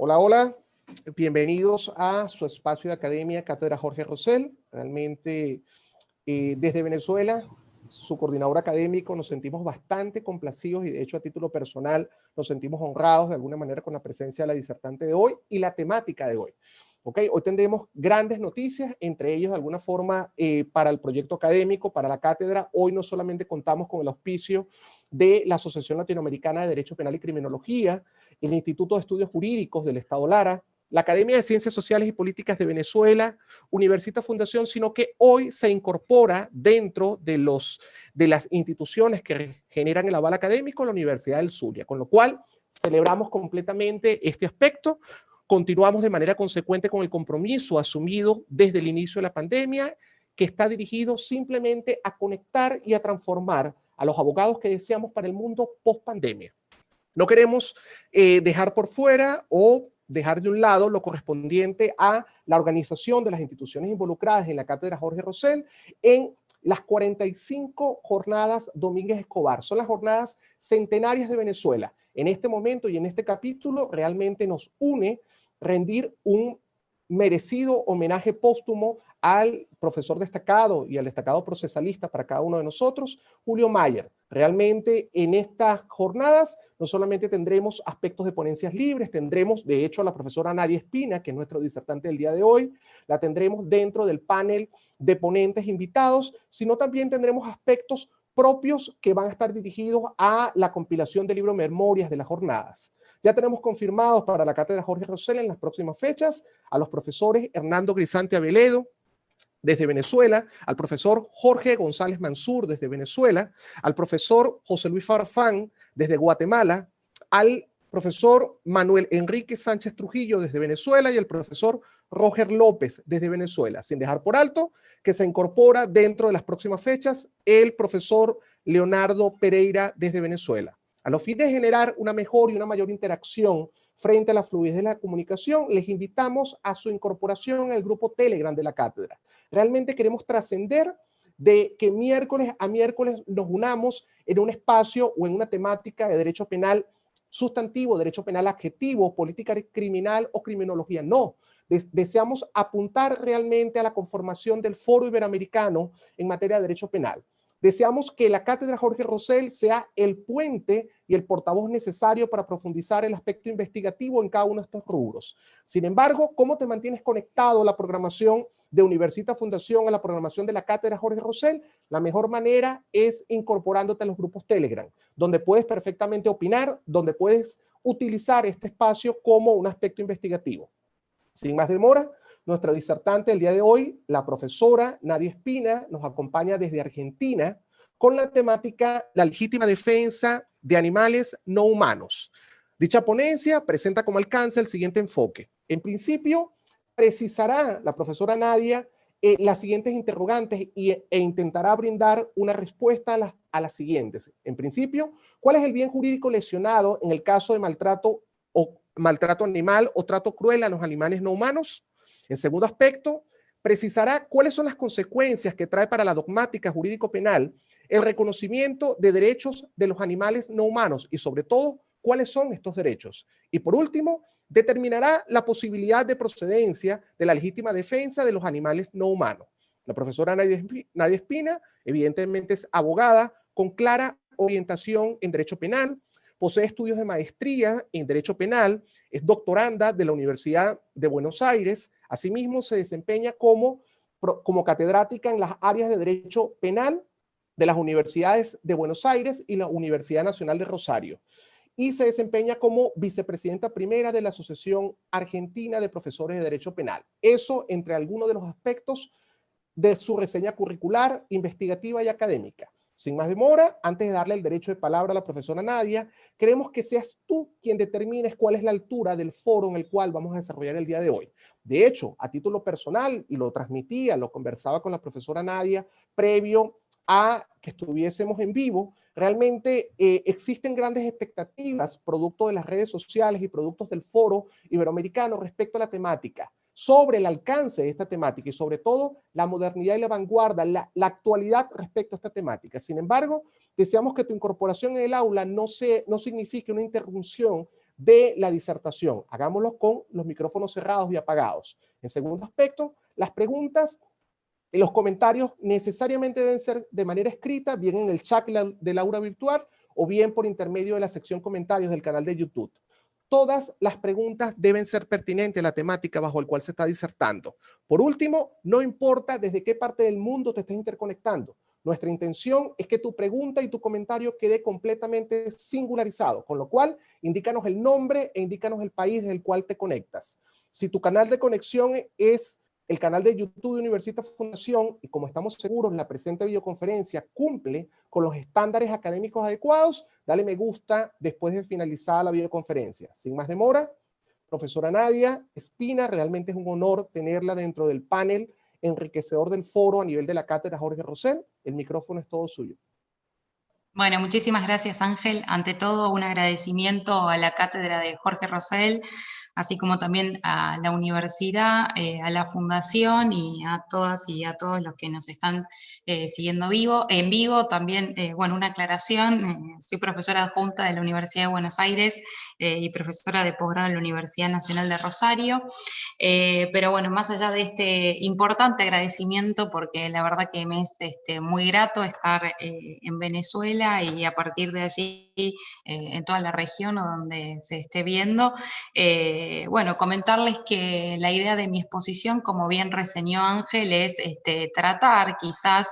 Hola, hola, bienvenidos a su espacio de academia Cátedra Jorge Rosell. Realmente desde Venezuela, su coordinador académico, nos sentimos bastante complacidos y de hecho a título personal nos sentimos honrados de alguna manera con la presencia de la disertante de hoy y la temática de hoy. Okay, hoy tendremos grandes noticias, entre ellos de alguna forma para el proyecto académico, para la cátedra. Hoy no solamente contamos con el auspicio de la Asociación Latinoamericana de Derecho Penal y Criminología, el Instituto de Estudios Jurídicos del Estado Lara, la Academia de Ciencias Sociales y Políticas de Venezuela, Universita Fundación, sino que hoy se incorpora dentro de las instituciones que generan el aval académico la Universidad del Zulia, con lo cual celebramos completamente este aspecto. Continuamos de manera consecuente con el compromiso asumido desde el inicio de la pandemia, que está dirigido simplemente a conectar y a transformar a los abogados que deseamos para el mundo post-pandemia. No queremos dejar por fuera o dejar de un lado lo correspondiente a la organización de las instituciones involucradas en la Cátedra Jorge Rosell en las 45 jornadas Domínguez Escobar. Son las jornadas centenarias de Venezuela. En este momento y en este capítulo realmente nos une rendir un merecido homenaje póstumo al profesor destacado y al destacado procesalista para cada uno de nosotros, Julio Mayer. Realmente en estas jornadas no solamente tendremos aspectos de ponencias libres, tendremos de hecho a la profesora Nadia Espina, que es nuestro disertante del día de hoy, la tendremos dentro del panel de ponentes invitados, sino también tendremos aspectos propios que van a estar dirigidos a la compilación del libro Memorias de las jornadas. Ya tenemos confirmados para la Cátedra Jorge Rosell en las próximas fechas a los profesores Hernando Grisante Aveledo, desde Venezuela, al profesor Jorge González Mansur, desde Venezuela, al profesor José Luis Farfán, desde Guatemala, al profesor Manuel Enrique Sánchez Trujillo, desde Venezuela, y el profesor Roger López, desde Venezuela, sin dejar por alto que se incorpora dentro de las próximas fechas el profesor Leonardo Pereira, desde Venezuela. A los fines de generar una mejor y una mayor interacción frente a la fluidez de la comunicación, les invitamos a su incorporación en el grupo Telegram de la cátedra. Realmente queremos trascender de que miércoles a miércoles nos unamos en un espacio o en una temática de derecho penal sustantivo, derecho penal adjetivo, política criminal o criminología. No, deseamos apuntar realmente a la conformación del Foro Iberoamericano en materia de derecho penal. Deseamos que la Cátedra Jorge Rosell sea el puente y el portavoz necesario para profundizar el aspecto investigativo en cada uno de estos rubros. Sin embargo, ¿cómo te mantienes conectado a la programación de Universita Fundación, a la programación de la Cátedra Jorge Rosell? La mejor manera es incorporándote a los grupos Telegram, donde puedes perfectamente opinar, donde puedes utilizar este espacio como un aspecto investigativo. Sin más demora, nuestra disertante el día de hoy, la profesora Nadia Espina, nos acompaña desde Argentina con la temática La legítima defensa de animales no humanos. Dicha ponencia presenta como alcance el siguiente enfoque. En principio, precisará la profesora Nadia las siguientes interrogantes e intentará brindar una respuesta a las siguientes. En principio, ¿cuál es el bien jurídico lesionado en el caso de maltrato animal o trato cruel a los animales no humanos? En segundo aspecto, precisará cuáles son las consecuencias que trae para la dogmática jurídico-penal el reconocimiento de derechos de los animales no humanos y sobre todo, cuáles son estos derechos. Y por último, determinará la posibilidad de procedencia de la legítima defensa de los animales no humanos. La profesora Nadia Espina, evidentemente es abogada con clara orientación en derecho penal, posee estudios de maestría en derecho penal, es doctoranda de la Universidad de Buenos Aires. Asimismo, se desempeña como catedrática en las áreas de derecho penal de las universidades de Buenos Aires y la Universidad Nacional de Rosario. Y se desempeña como vicepresidenta primera de la Asociación Argentina de Profesores de Derecho Penal. Eso entre algunos de los aspectos de su reseña curricular, investigativa y académica. Sin más demora, antes de darle el derecho de palabra a la profesora Nadia, queremos que seas tú quien determines cuál es la altura del foro en el cual vamos a desarrollar el día de hoy. De hecho, a título personal, y lo transmitía, lo conversaba con la profesora Nadia previo a que estuviésemos en vivo, realmente existen grandes expectativas producto de las redes sociales y productos del foro iberoamericano respecto a la temática, sobre el alcance de esta temática y sobre todo la modernidad y la vanguardia, la actualidad respecto a esta temática. Sin embargo, deseamos que tu incorporación en el aula no signifique una interrupción de la disertación. Hagámoslo con los micrófonos cerrados y apagados. En segundo aspecto, las preguntas y los comentarios necesariamente deben ser de manera escrita, bien en el chat del aula virtual o bien por intermedio de la sección comentarios del canal de YouTube. Todas las preguntas deben ser pertinentes a la temática bajo el cual se está disertando. Por último, no importa desde qué parte del mundo te estés interconectando. Nuestra intención es que tu pregunta y tu comentario quede completamente singularizado, con lo cual indícanos el nombre e indícanos el país del cual te conectas. Si tu canal de conexión es el canal de YouTube de Universitas Fundación, y como estamos seguros, la presente videoconferencia cumple con los estándares académicos adecuados, dale me gusta después de finalizada la videoconferencia. Sin más demora, profesora Nadia Espina, realmente es un honor tenerla dentro del panel enriquecedor del foro a nivel de la cátedra Jorge Rosell. El micrófono es todo suyo. Bueno, muchísimas gracias, Ángel. Ante todo, un agradecimiento a la cátedra de Jorge Rosell, así como también a la universidad, a la fundación y a todas y a todos los que nos están siguiendo en vivo. También, bueno, una aclaración, soy profesora adjunta de la Universidad de Buenos Aires y profesora de posgrado en la Universidad Nacional de Rosario. Pero bueno, más allá de este importante agradecimiento, porque la verdad que me es muy grato estar en Venezuela y a partir de allí en toda la región o donde se esté viendo, bueno, comentarles que la idea de mi exposición, como bien reseñó Ángel, es tratar quizás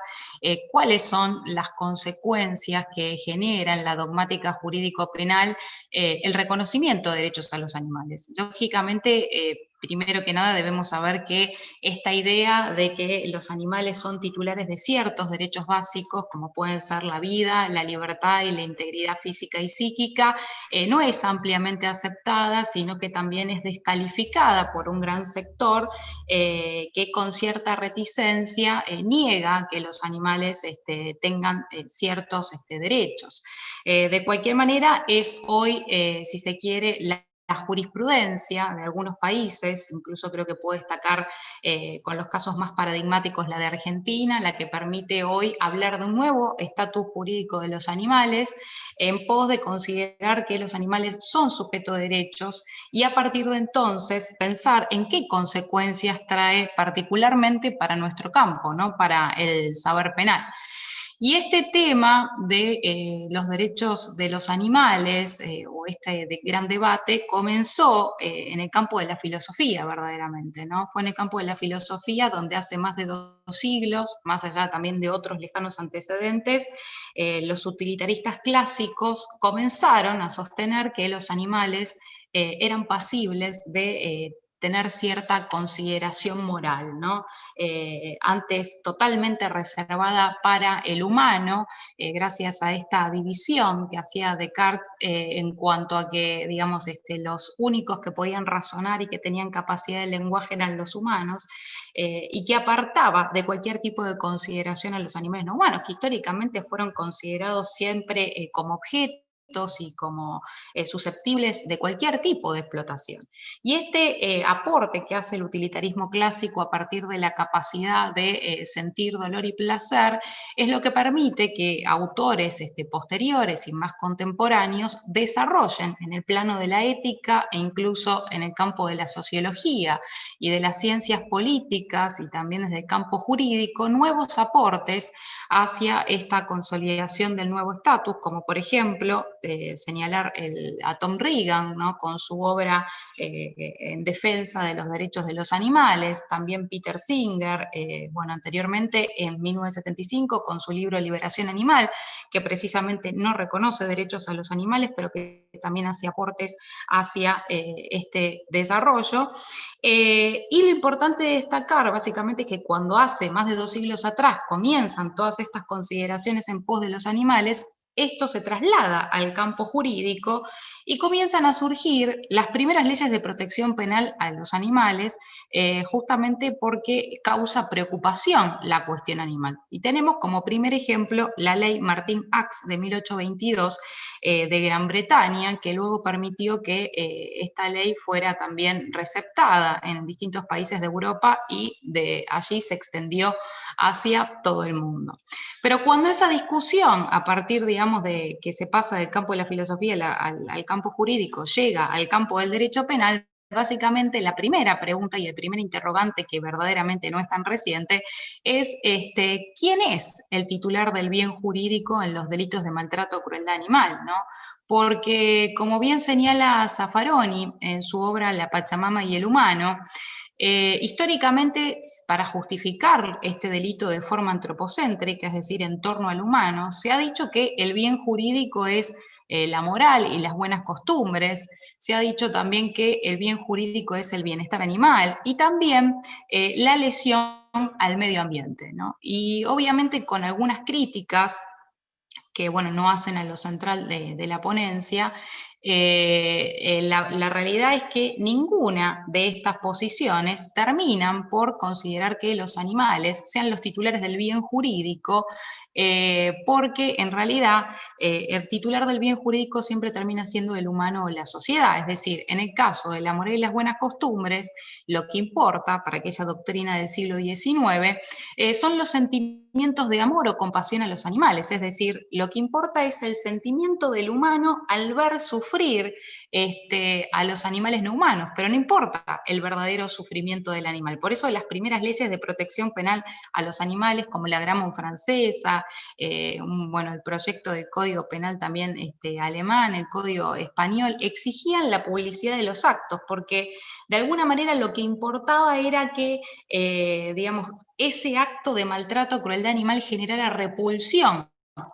cuáles son las consecuencias que genera en la dogmática jurídico-penal el reconocimiento de derechos a los animales. Lógicamente, primero que nada debemos saber que esta idea de que los animales son titulares de ciertos derechos básicos, como pueden ser la vida, la libertad y la integridad física y psíquica, no es ampliamente aceptada, sino que también es descalificada por un gran sector que con cierta reticencia niega que los animales tengan ciertos derechos. De cualquier manera, es hoy, si se quiere, la jurisprudencia de algunos países, incluso creo que puedo destacar con los casos más paradigmáticos la de Argentina, la que permite hoy hablar de un nuevo estatus jurídico de los animales en pos de considerar que los animales son sujetos de derechos y a partir de entonces pensar en qué consecuencias trae particularmente para nuestro campo, ¿no? Para el saber penal. Y este tema de los derechos de los animales, o gran debate, comenzó en el campo de la filosofía, verdaderamente, ¿no? Fue en el campo de la filosofía donde hace más de 2 siglos, más allá también de otros lejanos antecedentes, los utilitaristas clásicos comenzaron a sostener que los animales eran pasibles de tener cierta consideración moral, ¿no? Antes totalmente reservada para el humano, gracias a esta división que hacía Descartes en cuanto a que, digamos, los únicos que podían razonar y que tenían capacidad de lenguaje eran los humanos, y que apartaba de cualquier tipo de consideración a los animales no humanos, que históricamente fueron considerados siempre como objetos y como susceptibles de cualquier tipo de explotación. Y este aporte que hace el utilitarismo clásico a partir de la capacidad de sentir dolor y placer es lo que permite que autores posteriores y más contemporáneos desarrollen en el plano de la ética e incluso en el campo de la sociología y de las ciencias políticas y también desde el campo jurídico nuevos aportes hacia esta consolidación del nuevo estatus, como por ejemplo señalar a Tom Regan, ¿no? Con su obra en defensa de los derechos de los animales, también Peter Singer, bueno, anteriormente en 1975 con su libro Liberación Animal, que precisamente no reconoce derechos a los animales, pero que también hace aportes hacia este desarrollo. Y lo importante de destacar, básicamente, es que cuando hace más de 2 siglos atrás comienzan todas estas consideraciones en pos de los animales, esto se traslada al campo jurídico y comienzan a surgir las primeras leyes de protección penal a los animales, justamente porque causa preocupación la cuestión animal. Y tenemos como primer ejemplo la ley Martin-Ax de 1822 de Gran Bretaña, que luego permitió que esta ley fuera también receptada en distintos países de Europa y de allí se extendió hacia todo el mundo. Pero cuando esa discusión, a partir, digamos, de que se pasa del campo de la filosofía al campo campo jurídico llega al campo del derecho penal, básicamente la primera pregunta y el primer interrogante, que verdaderamente no es tan reciente, es ¿quién es el titular del bien jurídico en los delitos de maltrato o crueldad animal, ¿no? Porque, como bien señala Zaffaroni en su obra La Pachamama y el humano, históricamente, para justificar este delito de forma antropocéntrica, es decir, en torno al humano, se ha dicho que el bien jurídico es la moral y las buenas costumbres, se ha dicho también que el bien jurídico es el bienestar animal y también la lesión al medio ambiente, ¿no? Y obviamente con algunas críticas que, bueno, no hacen a lo central de la ponencia, la realidad es que ninguna de estas posiciones terminan por considerar que los animales sean los titulares del bien jurídico, porque en realidad el titular del bien jurídico siempre termina siendo el humano o la sociedad. Es decir, en el caso de la moral y las buenas costumbres, lo que importa para aquella doctrina del siglo XIX son los sentimientos de amor o compasión a los animales. Es decir, lo que importa es el sentimiento del humano al ver sufrir a los animales no humanos, pero no importa el verdadero sufrimiento del animal. Por eso las primeras leyes de protección penal a los animales, como la Grammont francesa, bueno, el proyecto de Código Penal también alemán, el Código español, exigían la publicidad de los actos, porque de alguna manera lo que importaba era que, digamos, ese acto de maltrato o crueldad animal generara repulsión,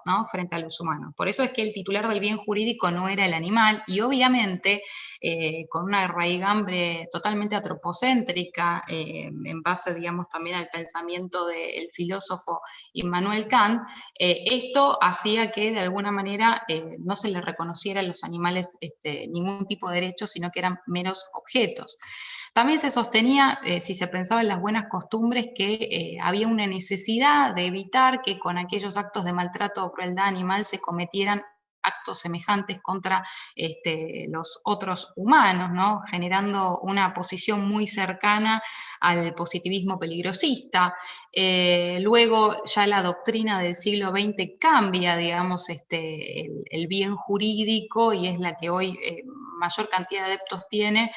¿no?, frente a los humanos. Por eso es que el titular del bien jurídico no era el animal, y obviamente con una raigambre totalmente antropocéntrica, en base, digamos, también al pensamiento del filósofo Immanuel Kant, esto hacía que de alguna manera no se le reconociera a los animales ningún tipo de derecho, sino que eran meros objetos. También se sostenía, si se pensaba en las buenas costumbres, que había una necesidad de evitar que con aquellos actos de maltrato o crueldad animal se cometieran actos semejantes contra los otros humanos, ¿no?, generando una posición muy cercana al positivismo peligrosista. Luego ya la doctrina del siglo XX cambia, digamos, el bien jurídico, y es la que hoy mayor cantidad de adeptos tiene,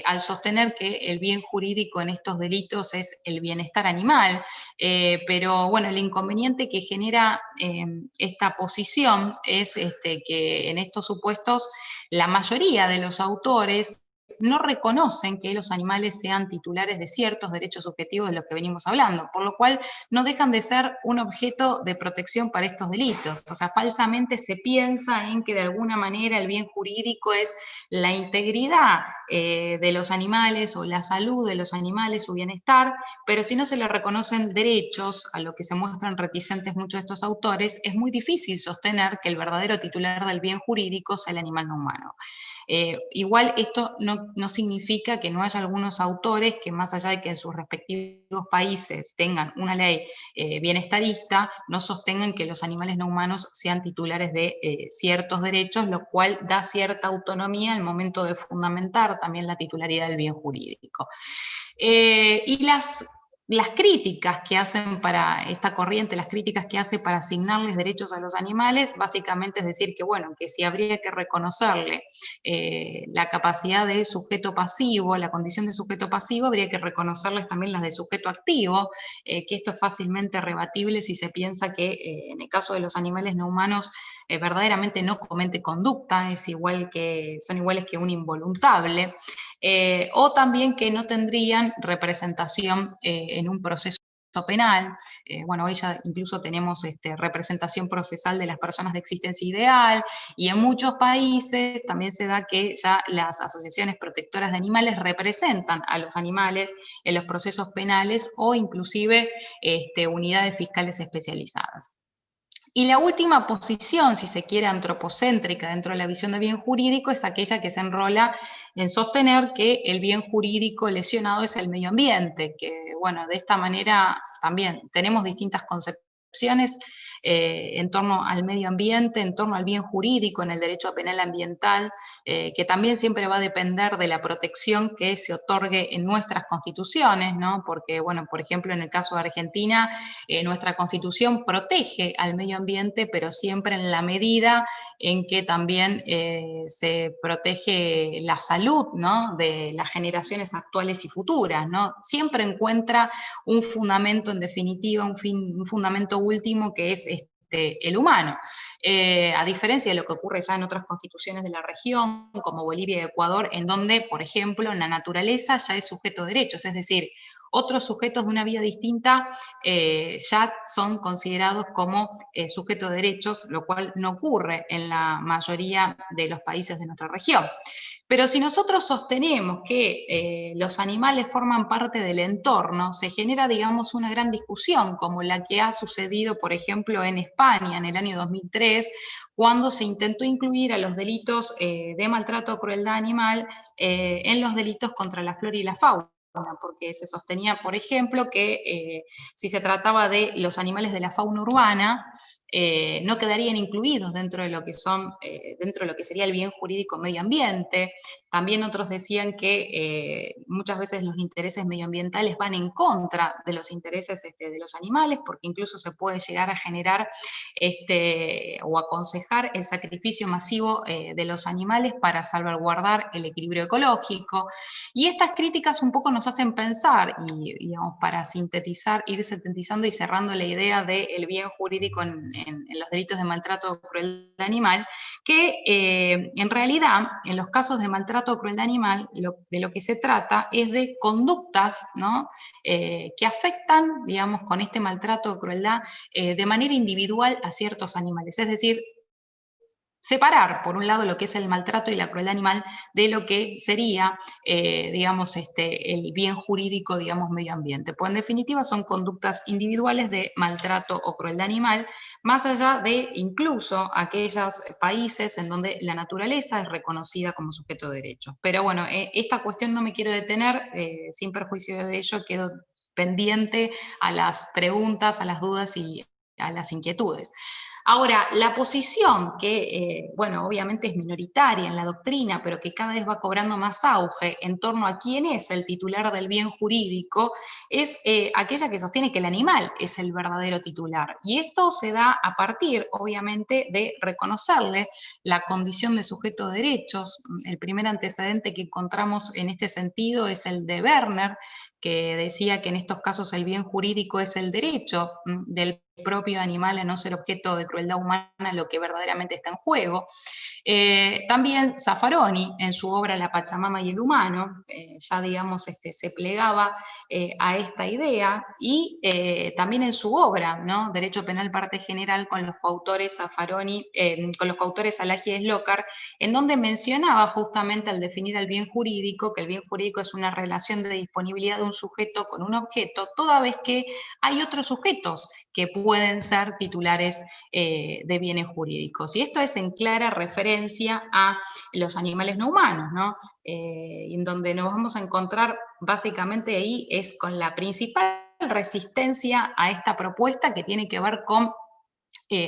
al sostener que el bien jurídico en estos delitos es el bienestar animal. Pero bueno, el inconveniente que genera esta posición es que en estos supuestos la mayoría de los autores no reconocen que los animales sean titulares de ciertos derechos subjetivos de los que venimos hablando, por lo cual no dejan de ser un objeto de protección para estos delitos. O sea, falsamente se piensa en que de alguna manera el bien jurídico es la integridad de los animales o la salud de los animales, su bienestar, pero si no se le reconocen derechos, a lo que se muestran reticentes muchos de estos autores, es muy difícil sostener que el verdadero titular del bien jurídico sea el animal no humano. Igual esto no significa que no haya algunos autores que, más allá de que en sus respectivos países tengan una ley bienestarista, no sostengan que los animales no humanos sean titulares de ciertos derechos, lo cual da cierta autonomía al momento de fundamentar también la titularidad del bien jurídico. Y las críticas que hacen para esta corriente, las críticas que hace para asignarles derechos a los animales, básicamente es decir que, bueno, que si habría que reconocerle la capacidad de sujeto pasivo, la condición de sujeto pasivo, habría que reconocerles también las de sujeto activo, que esto es fácilmente rebatible si se piensa que en el caso de los animales no humanos verdaderamente no comete conducta, son iguales que un involuntable. O también que no tendrían representación en un proceso penal. Bueno, hoy ya incluso tenemos representación procesal de las personas de existencia ideal, y en muchos países también se da que ya las asociaciones protectoras de animales representan a los animales en los procesos penales, o inclusive unidades fiscales especializadas. Y la última posición, si se quiere, antropocéntrica dentro de la visión del bien jurídico, es aquella que se enrola en sostener que el bien jurídico lesionado es el medio ambiente, que, bueno, de esta manera también tenemos distintas concepciones en torno al medio ambiente, en torno al bien jurídico, en el derecho penal ambiental, que también siempre va a depender de la protección que se otorgue en nuestras constituciones, ¿no? Porque, bueno, por ejemplo, en el caso de Argentina, nuestra constitución protege al medio ambiente, pero siempre en la medida en que también se protege la salud, ¿no?, de las generaciones actuales y futuras, ¿no? Siempre encuentra un fundamento, en definitiva, un fundamento último que es el humano. A diferencia de lo que ocurre ya en otras constituciones de la región, como Bolivia y Ecuador, en donde, por ejemplo, la naturaleza ya es sujeto de derechos, es decir, otros sujetos de una vida distinta ya son considerados como sujetos de derechos, lo cual no ocurre en la mayoría de los países de nuestra región. Pero si nosotros sostenemos que los animales forman parte del entorno, se genera, digamos, una gran discusión, como la que ha sucedido, por ejemplo, en España en el año 2003, cuando se intentó incluir a los delitos de maltrato o crueldad animal en los delitos contra la flora y la fauna, porque se sostenía, por ejemplo, que si se trataba de los animales de la fauna urbana, no quedarían incluidos dentro de lo que son, dentro de lo que sería el bien jurídico medio ambiente. También otros decían que muchas veces los intereses medioambientales van en contra de los intereses de los animales, porque incluso se puede llegar a generar o aconsejar el sacrificio masivo de los animales para salvaguardar el equilibrio ecológico. Y estas críticas un poco nos hacen pensar, y digamos, para sintetizar, ir sintetizando y cerrando la idea del bien jurídico en los delitos de maltrato o crueldad animal, que en realidad, en los casos de maltrato o crueldad animal, de lo que se trata es de conductas, ¿no?, que afectan, digamos, con este maltrato o crueldad de manera individual a ciertos animales. Es decir, separar, por un lado, lo que es el maltrato y la crueldad animal de lo que sería, digamos, el bien jurídico, digamos, medio ambiente. Pues en definitiva son conductas individuales de maltrato o crueldad animal, más allá de incluso aquellos países en donde la naturaleza es reconocida como sujeto de derechos. Pero bueno, esta cuestión no me quiero detener, sin perjuicio de ello, quedo pendiente a las preguntas, a las dudas y a las inquietudes. Ahora, la posición que, bueno, obviamente es minoritaria en la doctrina, pero que cada vez va cobrando más auge en torno a quién es el titular del bien jurídico, es aquella que sostiene que el animal es el verdadero titular. Y esto se da a partir, obviamente, de reconocerle la condición de sujeto de derechos. El primer antecedente que encontramos en este sentido es el de Werner, que decía que en estos casos el bien jurídico es el derecho del propio animal a no ser objeto de crueldad humana, lo que verdaderamente está en juego. También Zaffaroni, en su obra La Pachamama y el humano, ya digamos se plegaba a esta idea, y también en su obra, ¿no?, Derecho Penal Parte General, con los coautores Zaffaroni, con los coautores Alagi y Slocar, en donde mencionaba justamente al definir el bien jurídico, que el bien jurídico es una relación de disponibilidad de un sujeto con un objeto, toda vez que hay otros sujetos que pueden ser titulares de bienes jurídicos. Y esto es en clara referencia a los animales no humanos, ¿no? En donde nos vamos a encontrar básicamente ahí es con la principal resistencia a esta propuesta, que tiene que ver con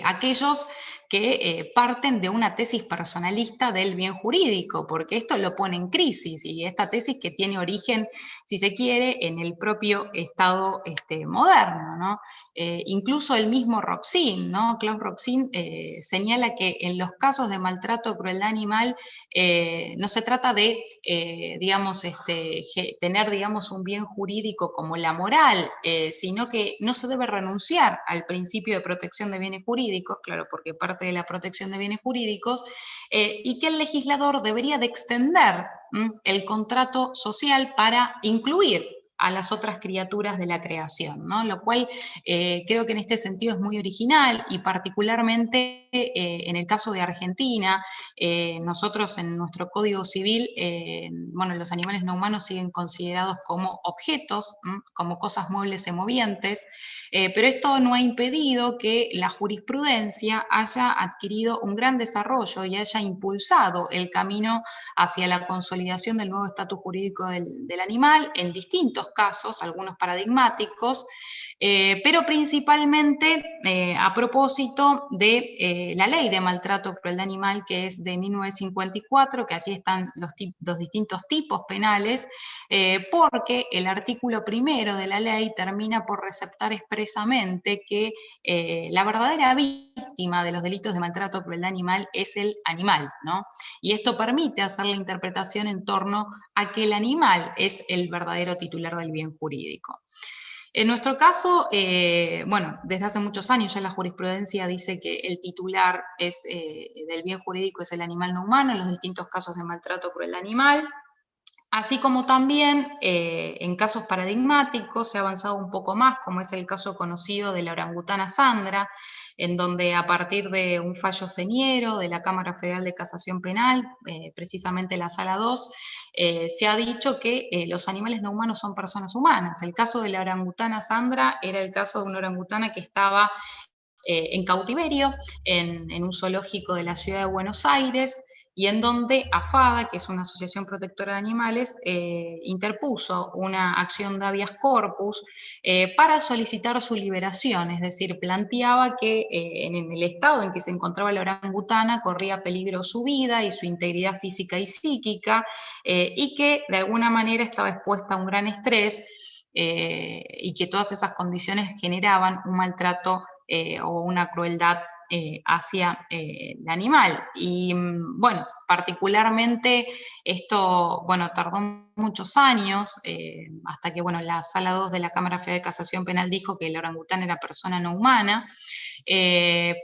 aquellos que parten de una tesis personalista del bien jurídico, porque esto lo pone en crisis, y esta tesis que tiene origen, si se quiere, en el propio Estado moderno, ¿no? Incluso el mismo Roxin, ¿no? Klaus Roxin señala que en los casos de maltrato o crueldad animal no se trata de, digamos, tener, digamos, un bien jurídico como la moral, sino que no se debe renunciar al principio de protección de bienes jurídicos, claro, porque parte de la protección de bienes jurídicos, y que el legislador debería de extender el contrato social para incluir a las otras criaturas de la creación, ¿no? Lo cual creo que en este sentido es muy original, y particularmente en el caso de Argentina, nosotros en nuestro Código Civil, bueno, los animales no humanos siguen considerados como objetos, como cosas muebles y movientes, pero esto no ha impedido que la jurisprudencia haya adquirido un gran desarrollo y haya impulsado el camino hacia la consolidación del nuevo estatus jurídico del animal en distintos casos, algunos paradigmáticos, pero principalmente a propósito de la ley de maltrato crueldad animal, que es de 1954, que allí están los distintos tipos penales, porque el artículo primero de la ley termina por receptar expresamente que la verdadera víctima de los delitos de maltrato crueldad animal es el animal, ¿no? Y esto permite hacer la interpretación en torno a que el animal es el verdadero titular del bien jurídico. En nuestro caso, bueno, desde hace muchos años ya la jurisprudencia dice que el titular del bien jurídico es el animal no humano en los distintos casos de maltrato crueldad animal. Así como también en casos paradigmáticos se ha avanzado un poco más, como es el caso conocido de la orangutana Sandra, en donde a partir de un fallo señero de la Cámara Federal de Casación Penal, precisamente la Sala 2, se ha dicho que los animales no humanos son personas humanas. El caso de la orangutana Sandra era el caso de una orangutana que estaba en cautiverio en un zoológico de la ciudad de Buenos Aires, y en donde AFADA, que es una asociación protectora de animales, interpuso una acción de habeas corpus para solicitar su liberación, es decir, planteaba que en el estado en que se encontraba la orangutana corría peligro su vida y su integridad física y psíquica, y que de alguna manera estaba expuesta a un gran estrés, y que todas esas condiciones generaban un maltrato o una crueldad hacia el animal. Y bueno, particularmente esto, bueno, tardó muchos años, hasta que, bueno, la Sala 2 de la Cámara Federal de Casación Penal dijo que el orangután era persona no humana,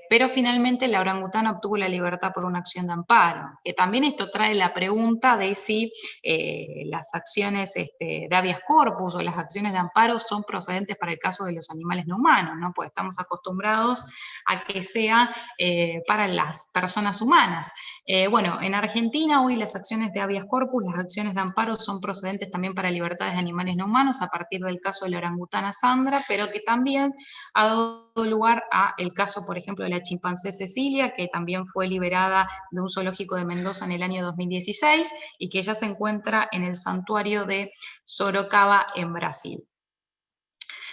pero finalmente la orangutana obtuvo la libertad por una acción de amparo, que también esto trae la pregunta de si las acciones de habeas corpus o las acciones de amparo son procedentes para el caso de los animales no humanos, ¿no? Pues estamos acostumbrados a que sea para las personas humanas. Bueno, en Argentina hoy las acciones de habeas corpus, las acciones de amparo son procedentes también para libertades de animales no humanos a partir del caso de la orangutana Sandra, pero que también ha dado lugar a el caso, por ejemplo, de la chimpancé Cecilia, que también fue liberada de un zoológico de Mendoza en el año 2016 y que ya se encuentra en el santuario de Sorocaba en Brasil.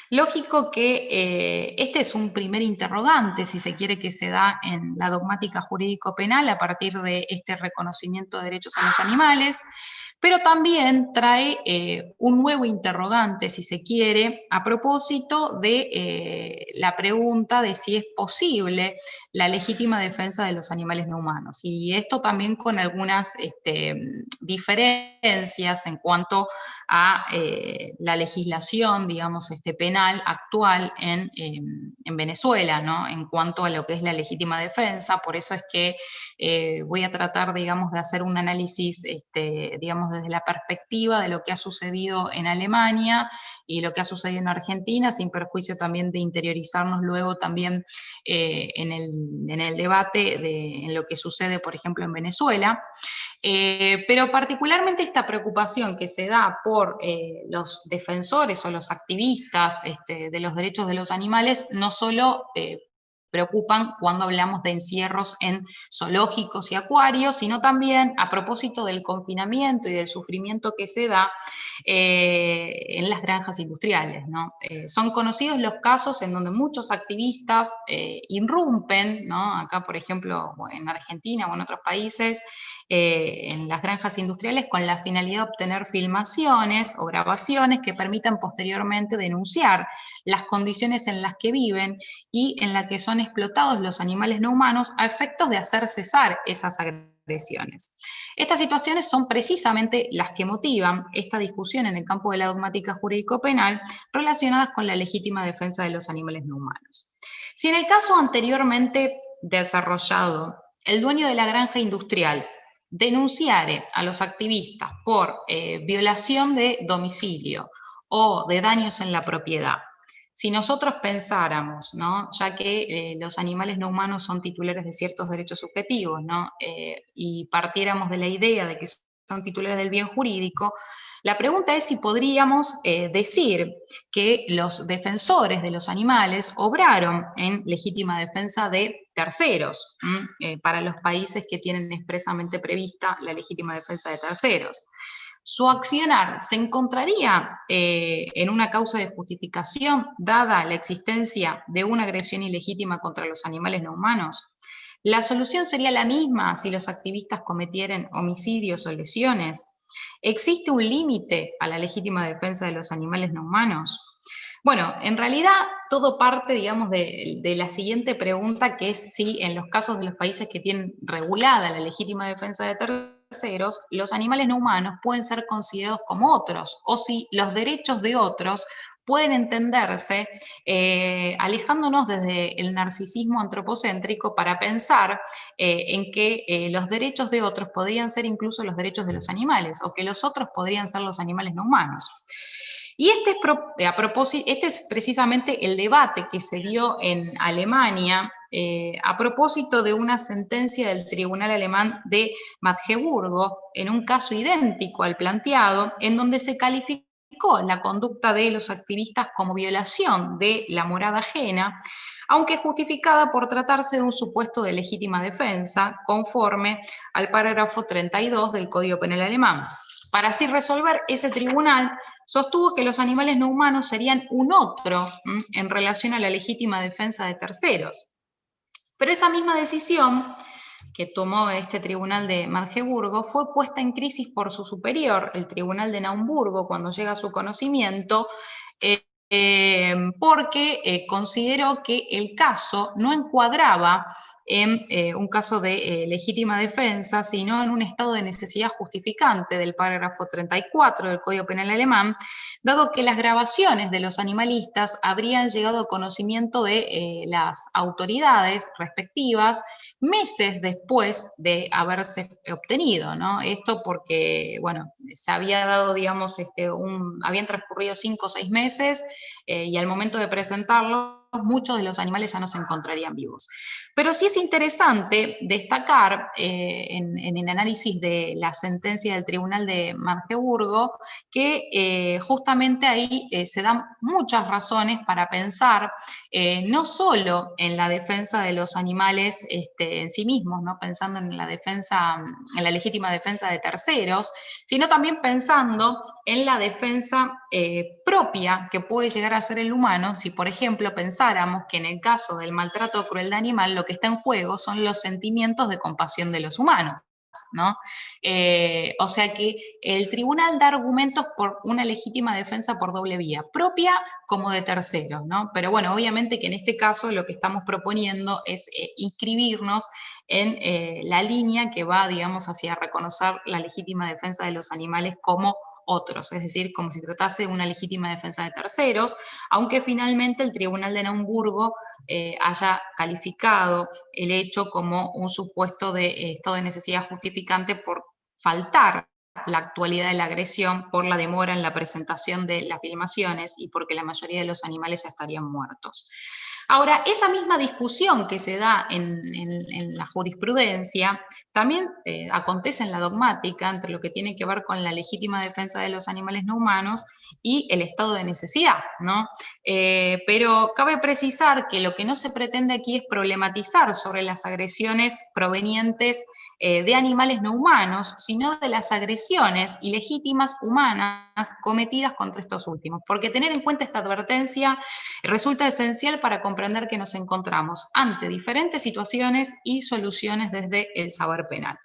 Lógico que este es un primer interrogante, si se quiere, que se da en la dogmática jurídico-penal a partir de este reconocimiento de derechos a los animales, pero también trae un nuevo interrogante, si se quiere, a propósito de la pregunta de si es posible la legítima defensa de los animales no humanos. Y esto también con algunas diferencias en cuanto a la legislación, digamos, penal actual en Venezuela, ¿no? En cuanto a lo que es la legítima defensa. Por eso es que voy a tratar, digamos, de hacer un análisis, digamos, desde la perspectiva de lo que ha sucedido en Alemania y lo que ha sucedido en Argentina, sin perjuicio también de interiorizarnos luego también en el debate en lo que sucede, por ejemplo, en Venezuela. Pero particularmente esta preocupación que se da por los defensores o los activistas de los derechos de los animales, no solo preocupan cuando hablamos de encierros en zoológicos y acuarios, sino también a propósito del confinamiento y del sufrimiento que se da en las granjas industriales, ¿no? Son conocidos los casos en donde muchos activistas irrumpen, ¿no? Acá, por ejemplo, en Argentina o en otros países, en las granjas industriales con la finalidad de obtener filmaciones o grabaciones que permitan posteriormente denunciar las condiciones en las que viven y en las que son explotados los animales no humanos a efectos de hacer cesar esas agresiones. Estas situaciones son precisamente las que motivan esta discusión en el campo de la dogmática jurídico-penal relacionadas con la legítima defensa de los animales no humanos. Si en el caso anteriormente desarrollado, el dueño de la granja industrial denunciare a los activistas por violación de domicilio o de daños en la propiedad, si nosotros pensáramos, ¿no? Ya que los animales no humanos son titulares de ciertos derechos subjetivos, ¿no? Y partiéramos de la idea de que son titulares del bien jurídico, la pregunta es si podríamos decir que los defensores de los animales obraron en legítima defensa de terceros, para los países que tienen expresamente prevista la legítima defensa de terceros. ¿su accionar se encontraría en una causa de justificación dada la existencia de una agresión ilegítima contra los animales no humanos? ¿La solución sería la misma si los activistas cometieran homicidios o lesiones? ¿Existe un límite a la legítima defensa de los animales no humanos? Bueno, en realidad todo parte, digamos, de la siguiente pregunta, que es si en los casos de los países que tienen regulada la legítima defensa de terceros, los animales no humanos pueden ser considerados como otros, o si los derechos de otros pueden entenderse alejándonos desde el narcisismo antropocéntrico para pensar en que los derechos de otros podrían ser incluso los derechos de los animales, o que los otros podrían ser los animales no humanos. Y este es precisamente el debate que se dio en Alemania a propósito de una sentencia del tribunal alemán de Magdeburgo, en un caso idéntico al planteado, en donde se calificó la conducta de los activistas como violación de la moral ajena, aunque justificada por tratarse de un supuesto de legítima defensa, conforme al parágrafo 32 del Código Penal alemán. Para así resolver, ese tribunal sostuvo que los animales no humanos serían un otro en relación a la legítima defensa de terceros. Pero esa misma decisión que tomó este tribunal de Magdeburgo fue puesta en crisis por su superior, el tribunal de Naumburgo, cuando llega a su conocimiento, porque consideró que el caso no encuadraba en un caso de legítima defensa, sino en un estado de necesidad justificante del parágrafo 34 del Código Penal alemán, dado que las grabaciones de los animalistas habrían llegado a conocimiento de las autoridades respectivas meses después de haberse obtenido, ¿no? Esto porque, bueno, se había dado, digamos, habían transcurrido 5 o 6 meses y al momento de presentarlo, muchos de los animales ya no se encontrarían vivos. Pero sí es interesante destacar en el análisis de la sentencia del Tribunal de Magdeburgo que justamente ahí se dan muchas razones para pensar no solo en la defensa de los animales en sí mismos, ¿no? Pensando en la defensa, en la legítima defensa de terceros, sino también pensando en la defensa propia que puede llegar a ser el humano, si por ejemplo pensáramos que en el caso del maltrato o crueldad animal lo que está en juego son los sentimientos de compasión de los humanos, ¿no? O sea que el tribunal da argumentos por una legítima defensa por doble vía, propia como de terceros, ¿no? Pero bueno, obviamente que en este caso lo que estamos proponiendo es inscribirnos en la línea que va, digamos, hacia reconocer la legítima defensa de los animales como otros, es decir, como si tratase de una legítima defensa de terceros, aunque finalmente el Tribunal de Naumburgo haya calificado el hecho como un supuesto de estado de necesidad justificante por faltar la actualidad de la agresión, por la demora en la presentación de las filmaciones y porque la mayoría de los animales ya estarían muertos. Ahora, esa misma discusión que se da en la jurisprudencia también acontece en la dogmática entre lo que tiene que ver con la legítima defensa de los animales no humanos y el estado de necesidad, ¿no? Pero cabe precisar que lo que no se pretende aquí es problematizar sobre las agresiones provenientes de animales no humanos, sino de las agresiones ilegítimas humanas cometidas contra estos últimos. Porque tener en cuenta esta advertencia resulta esencial para comprender que nos encontramos ante diferentes situaciones y soluciones desde el saber penal.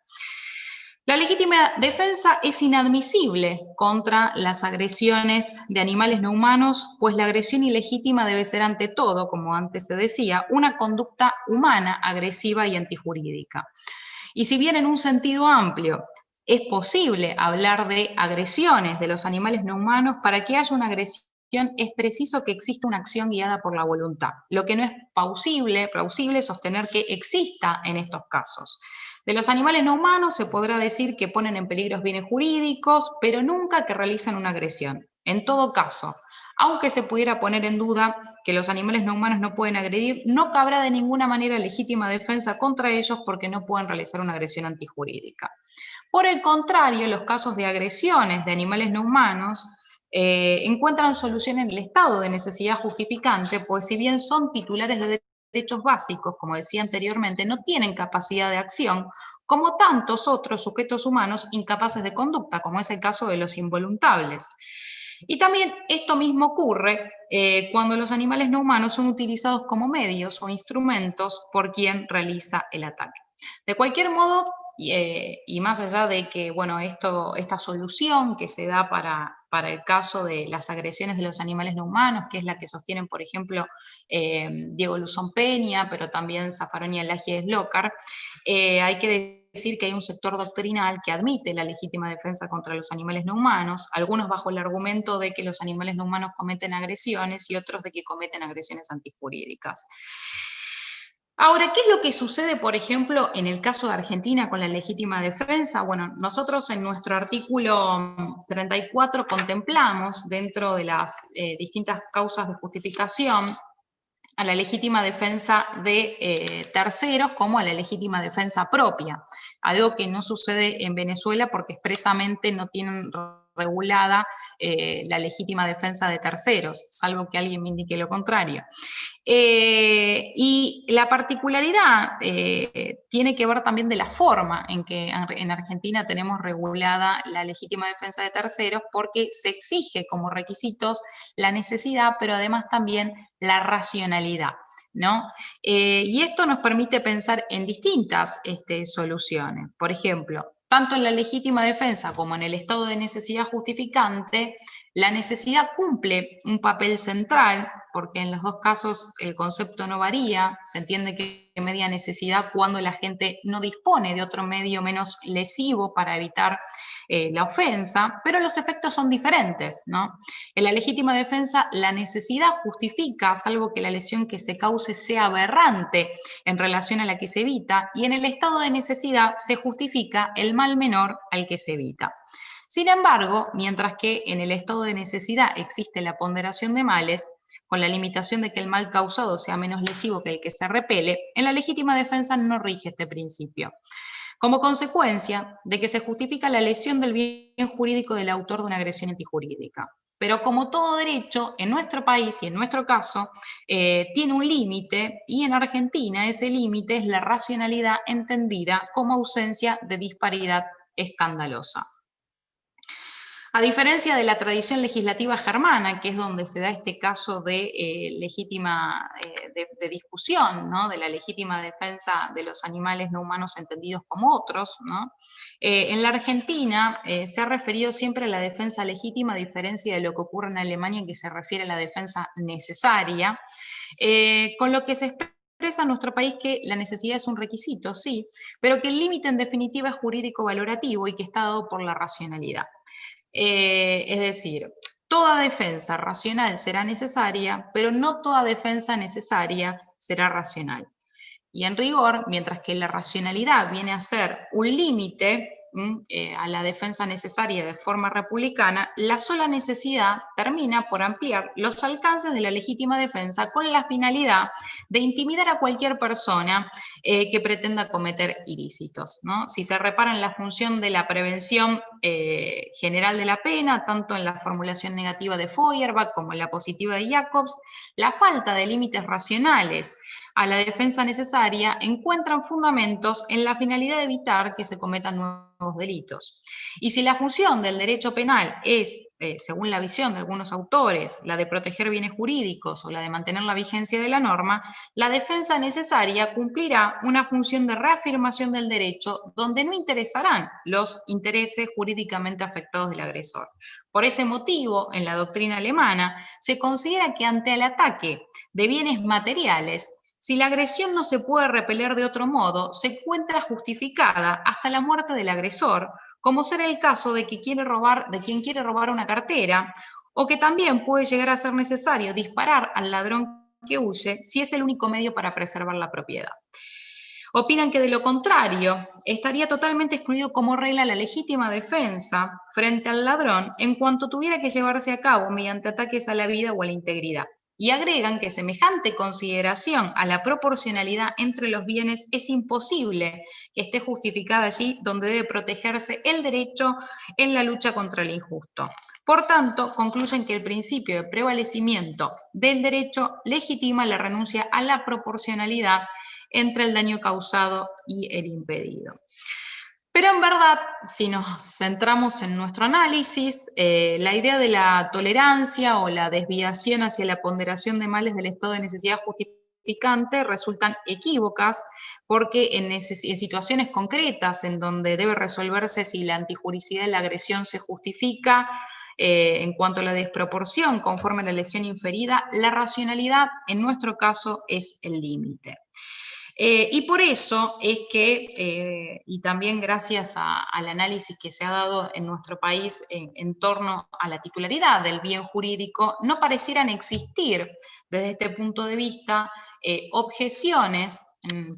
La legítima defensa es inadmisible contra las agresiones de animales no humanos, pues la agresión ilegítima debe ser ante todo, como antes se decía, una conducta humana, agresiva y antijurídica. Y si bien en un sentido amplio es posible hablar de agresiones de los animales no humanos, para que haya una agresión es preciso que exista una acción guiada por la voluntad, lo que no es plausible sostener que exista en estos casos. De los animales no humanos se podrá decir que ponen en peligro bienes jurídicos, pero nunca que realizan una agresión. En todo caso, aunque se pudiera poner en duda que los animales no humanos no pueden agredir, no cabrá de ninguna manera legítima defensa contra ellos porque no pueden realizar una agresión antijurídica. Por el contrario, los casos de agresiones de animales no humanos encuentran solución en el estado de necesidad justificante, pues si bien son titulares de derechos básicos, como decía anteriormente, no tienen capacidad de acción, como tantos otros sujetos humanos incapaces de conducta, como es el caso de los involuntables. Y también esto mismo ocurre cuando los animales no humanos son utilizados como medios o instrumentos por quien realiza el ataque. De cualquier modo, y más allá de que, bueno, esta solución que se da para el caso de las agresiones de los animales no humanos, que es la que sostienen, por ejemplo, Diego Luzón Peña, pero también Zaffaroni, Alagia y Slocar, hay que decir que hay un sector doctrinal que admite la legítima defensa contra los animales no humanos, algunos bajo el argumento de que los animales no humanos cometen agresiones y otros de que cometen agresiones antijurídicas. Ahora, ¿qué es lo que sucede, por ejemplo, en el caso de Argentina con la legítima defensa? Bueno, nosotros en nuestro artículo 34 contemplamos dentro de las distintas causas de justificación a la legítima defensa de terceros como a la legítima defensa propia, algo que no sucede en Venezuela porque expresamente no tienen regulada la legítima defensa de terceros, salvo que alguien me indique lo contrario. Y la particularidad tiene que ver también de la forma en que en Argentina tenemos regulada la legítima defensa de terceros, porque se exige como requisitos la necesidad, pero además también la racionalidad, ¿no? Y esto nos permite pensar en distintas soluciones. Por ejemplo, tanto en la legítima defensa como en el estado de necesidad justificante, la necesidad cumple un papel central, porque en los dos casos el concepto no varía, se entiende que media necesidad cuando la gente no dispone de otro medio menos lesivo para evitar la ofensa, pero los efectos son diferentes, ¿no? En la legítima defensa, la necesidad justifica, salvo que la lesión que se cause sea aberrante en relación a la que se evita, y en el estado de necesidad se justifica el mal menor al que se evita. Sin embargo, mientras que en el estado de necesidad existe la ponderación de males, con la limitación de que el mal causado sea menos lesivo que el que se repele, en la legítima defensa no rige este principio. Como consecuencia de que se justifica la lesión del bien jurídico del autor de una agresión antijurídica. Pero como todo derecho, en nuestro país y en nuestro caso, tiene un límite, y en Argentina ese límite es la racionalidad entendida como ausencia de disparidad escandalosa. A diferencia de la tradición legislativa germana, que es donde se da este caso de legítima de discusión, ¿no? De la legítima defensa de los animales no humanos entendidos como otros, ¿no? En la Argentina se ha referido siempre a la defensa legítima, a diferencia de lo que ocurre en Alemania, que se refiere a la defensa necesaria, con lo que se expresa en nuestro país que la necesidad es un requisito, sí, pero que el límite en definitiva es jurídico-valorativo y que está dado por la racionalidad. Es decir, toda defensa racional será necesaria, pero no toda defensa necesaria será racional. Y en rigor, mientras que la racionalidad viene a ser un límite a la defensa necesaria de forma republicana, la sola necesidad termina por ampliar los alcances de la legítima defensa con la finalidad de intimidar a cualquier persona que pretenda cometer ilícitos, ¿no? Si se repara en la función de la prevención general de la pena, tanto en la formulación negativa de Feuerbach como en la positiva de Jacobs, la falta de límites racionales a la defensa necesaria encuentran fundamentos en la finalidad de evitar que se cometan nuevos delitos. Y si la función del derecho penal es, según la visión de algunos autores, la de proteger bienes jurídicos o la de mantener la vigencia de la norma, la defensa necesaria cumplirá una función de reafirmación del derecho donde no interesarán los intereses jurídicamente afectados del agresor. Por ese motivo, en la doctrina alemana, se considera que ante el ataque de bienes materiales, si la agresión no se puede repeler de otro modo, se encuentra justificada hasta la muerte del agresor, como será el caso de quien quiere robar una cartera, o que también puede llegar a ser necesario disparar al ladrón que huye si es el único medio para preservar la propiedad. Opinan que de lo contrario, estaría totalmente excluido como regla la legítima defensa frente al ladrón en cuanto tuviera que llevarse a cabo mediante ataques a la vida o a la integridad. Y agregan que semejante consideración a la proporcionalidad entre los bienes es imposible que esté justificada allí donde debe protegerse el derecho en la lucha contra el injusto. Por tanto, concluyen que el principio de prevalecimiento del derecho legitima la renuncia a la proporcionalidad entre el daño causado y el impedido. Pero en verdad, si nos centramos en nuestro análisis, la idea de la tolerancia o la desviación hacia la ponderación de males del estado de necesidad justificante resultan equívocas porque en situaciones concretas en donde debe resolverse si la antijuricidad de la agresión se justifica, en cuanto a la desproporción conforme a la lesión inferida, la racionalidad en nuestro caso es el límite. Y por eso es que, y también gracias al análisis que se ha dado en nuestro país en torno a la titularidad del bien jurídico, no parecieran existir desde este punto de vista objeciones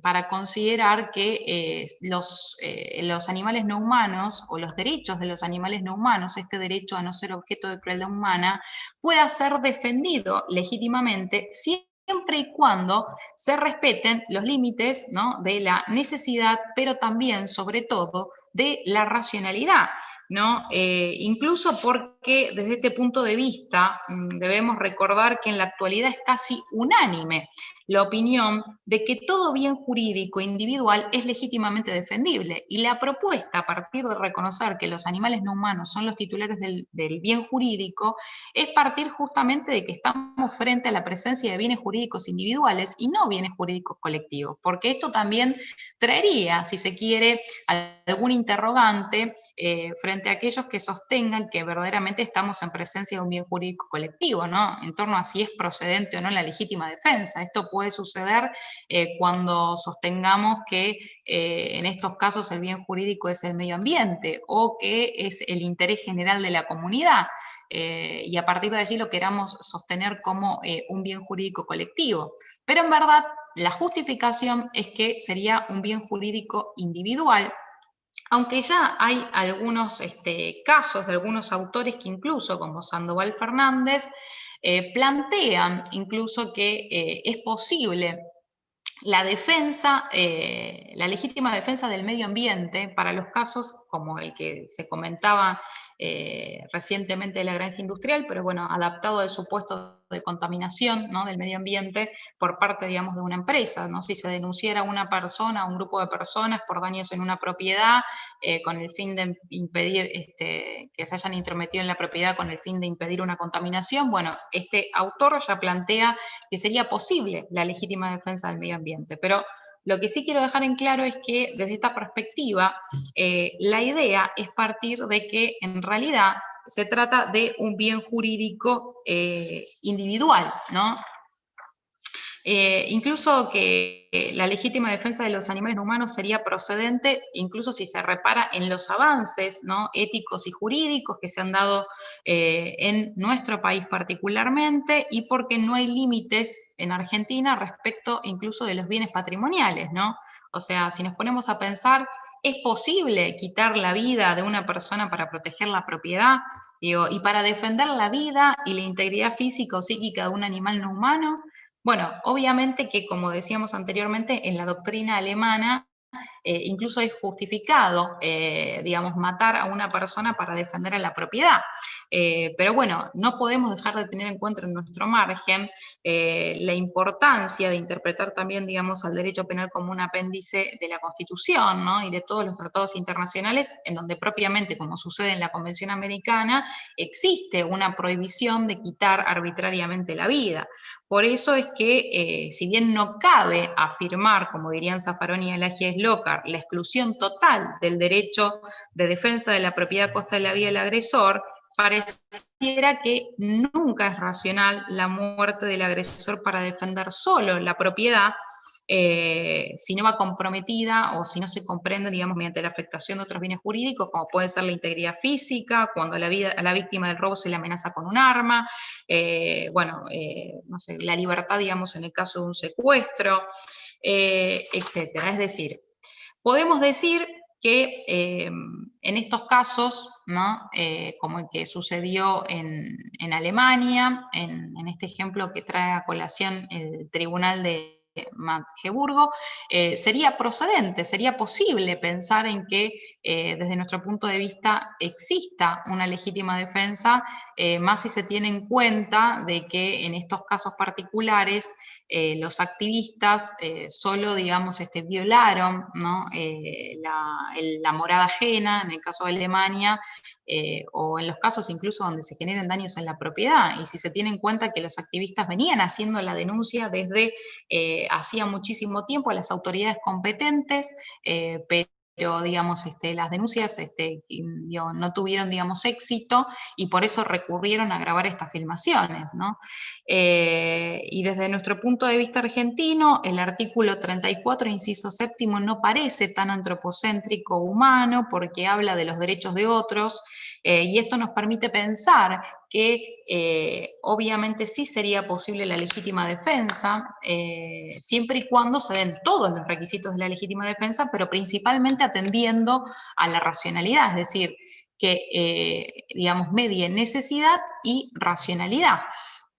para considerar que los animales no humanos o los derechos de los animales no humanos, este derecho a no ser objeto de crueldad humana, pueda ser defendido legítimamente siempre y cuando se respeten los límites, ¿no?, de la necesidad, pero también, sobre todo, de la racionalidad, ¿no? Incluso porque desde este punto de vista debemos recordar que en la actualidad es casi unánime la opinión de que todo bien jurídico individual es legítimamente defendible, y la propuesta a partir de reconocer que los animales no humanos son los titulares del bien jurídico es partir justamente de que estamos frente a la presencia de bienes jurídicos individuales y no bienes jurídicos colectivos, porque esto también traería, si se quiere, algún interrogante frente a aquellos que sostengan que verdaderamente estamos en presencia de un bien jurídico colectivo, ¿no?, en torno a si es procedente o no la legítima defensa. Esto puede suceder cuando sostengamos que en estos casos el bien jurídico es el medio ambiente o que es el interés general de la comunidad. Y a partir de allí lo queramos sostener como un bien jurídico colectivo. Pero en verdad la justificación es que sería un bien jurídico individual, aunque ya hay algunos casos de algunos autores que incluso, como Sandoval Fernández, plantean incluso que es posible la defensa, la legítima defensa del medio ambiente para los casos como el que se comentaba recientemente de la granja industrial, pero bueno, adaptado al supuesto de contaminación, ¿no?, del medio ambiente por parte, digamos, de una empresa, ¿no? Si se denunciara a una persona, a un grupo de personas por daños en una propiedad, con el fin de impedir que se hayan intrometido en la propiedad con el fin de impedir una contaminación, bueno, este autor ya plantea que sería posible la legítima defensa del medio ambiente. Pero lo que sí quiero dejar en claro es que desde esta perspectiva, la idea es partir de que en realidad se trata de un bien jurídico individual, ¿no? Incluso que la legítima defensa de los animales no humanos sería procedente, incluso si se repara en los avances, ¿no?, éticos y jurídicos que se han dado en nuestro país particularmente, y porque no hay límites en Argentina respecto incluso de los bienes patrimoniales, ¿no? O sea, si nos ponemos a pensar, ¿es posible quitar la vida de una persona para proteger la propiedad? Digo, y para defender la vida y la integridad física o psíquica de un animal no humano. Bueno, obviamente que, como decíamos anteriormente, en la doctrina alemana incluso es justificado, digamos, matar a una persona para defender a la propiedad. Pero bueno, no podemos dejar de tener en cuenta en nuestro margen la importancia de interpretar también, digamos, al derecho penal como un apéndice de la Constitución, ¿no?, y de todos los tratados internacionales, en donde propiamente, como sucede en la Convención Americana, existe una prohibición de quitar arbitrariamente la vida. Por eso es que, si bien no cabe afirmar, como dirían Zaffaroni y Elagies Lócar, la exclusión total del derecho de defensa de la propiedad a costa de la vida del agresor, pareciera que nunca es racional la muerte del agresor para defender solo la propiedad, si no va comprometida o si no se comprende, digamos, mediante la afectación de otros bienes jurídicos, como puede ser la integridad física, cuando a la víctima del robo se le amenaza con un arma, no sé, la libertad, digamos, en el caso de un secuestro, etcétera. Es decir, podemos decir que en estos casos, ¿no?, como el que sucedió en Alemania, en este ejemplo que trae a colación el Tribunal de Magdeburgo, sería procedente, sería posible pensar en que desde nuestro punto de vista exista una legítima defensa, más si se tiene en cuenta de que en estos casos particulares los activistas solo, digamos, violaron, ¿no? La morada ajena, en el caso de Alemania, o en los casos incluso donde se generen daños en la propiedad, y si se tiene en cuenta que los activistas venían haciendo la denuncia desde hacía muchísimo tiempo a las autoridades competentes, pero digamos, las denuncias no tuvieron, digamos, éxito, y por eso recurrieron a grabar estas filmaciones, ¿no? Y desde nuestro punto de vista argentino, el artículo 34, inciso séptimo, no parece tan antropocéntrico humano, porque habla de los derechos de otros, y esto nos permite pensar que obviamente sí sería posible la legítima defensa, siempre y cuando se den todos los requisitos de la legítima defensa, pero principalmente atendiendo a la racionalidad, es decir, que, digamos, medie necesidad y racionalidad.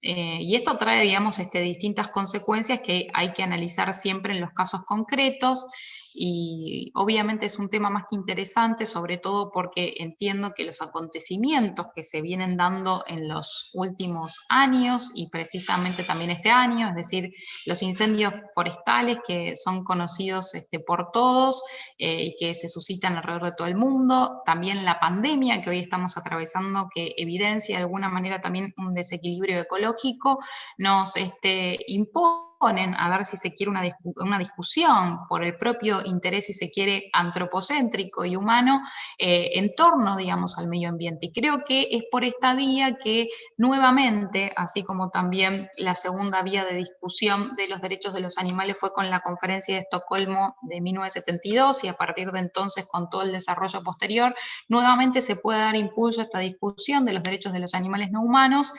Y esto trae, digamos, distintas consecuencias que hay que analizar siempre en los casos concretos, y obviamente es un tema más que interesante, sobre todo porque entiendo que los acontecimientos que se vienen dando en los últimos años, y precisamente también este año, es decir, los incendios forestales que son conocidos por todos, y que se suscitan alrededor de todo el mundo, también la pandemia que hoy estamos atravesando, que evidencia de alguna manera también un desequilibrio ecológico, nos imponen a dar, si se quiere, una discusión por el propio interés, si se quiere, antropocéntrico y humano, en torno, digamos, al medio ambiente. Y creo que es por esta vía que nuevamente, así como también la segunda vía de discusión de los derechos de los animales fue con la Conferencia de Estocolmo de 1972, y a partir de entonces con todo el desarrollo posterior, nuevamente se puede dar impulso a esta discusión de los derechos de los animales no humanos,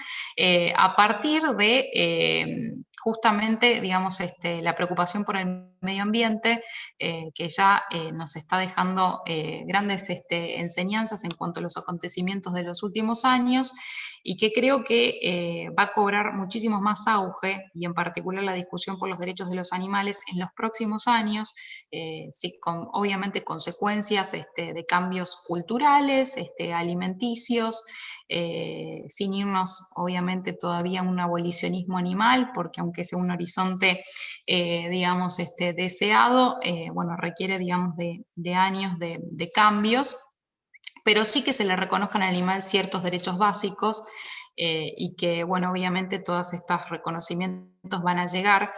a partir de justamente, digamos, la preocupación por el medio ambiente, que ya nos está dejando grandes enseñanzas en cuanto a los acontecimientos de los últimos años, y que creo que va a cobrar muchísimo más auge, y en particular la discusión por los derechos de los animales en los próximos años, sí, con obviamente consecuencias de cambios culturales, alimenticios, sin irnos obviamente todavía a un abolicionismo animal, porque aunque sea un horizonte, digamos, deseado, bueno, requiere, digamos, de años de cambios, pero sí que se le reconozcan al animal ciertos derechos básicos, y que, bueno, obviamente todos estos reconocimientos van a llegar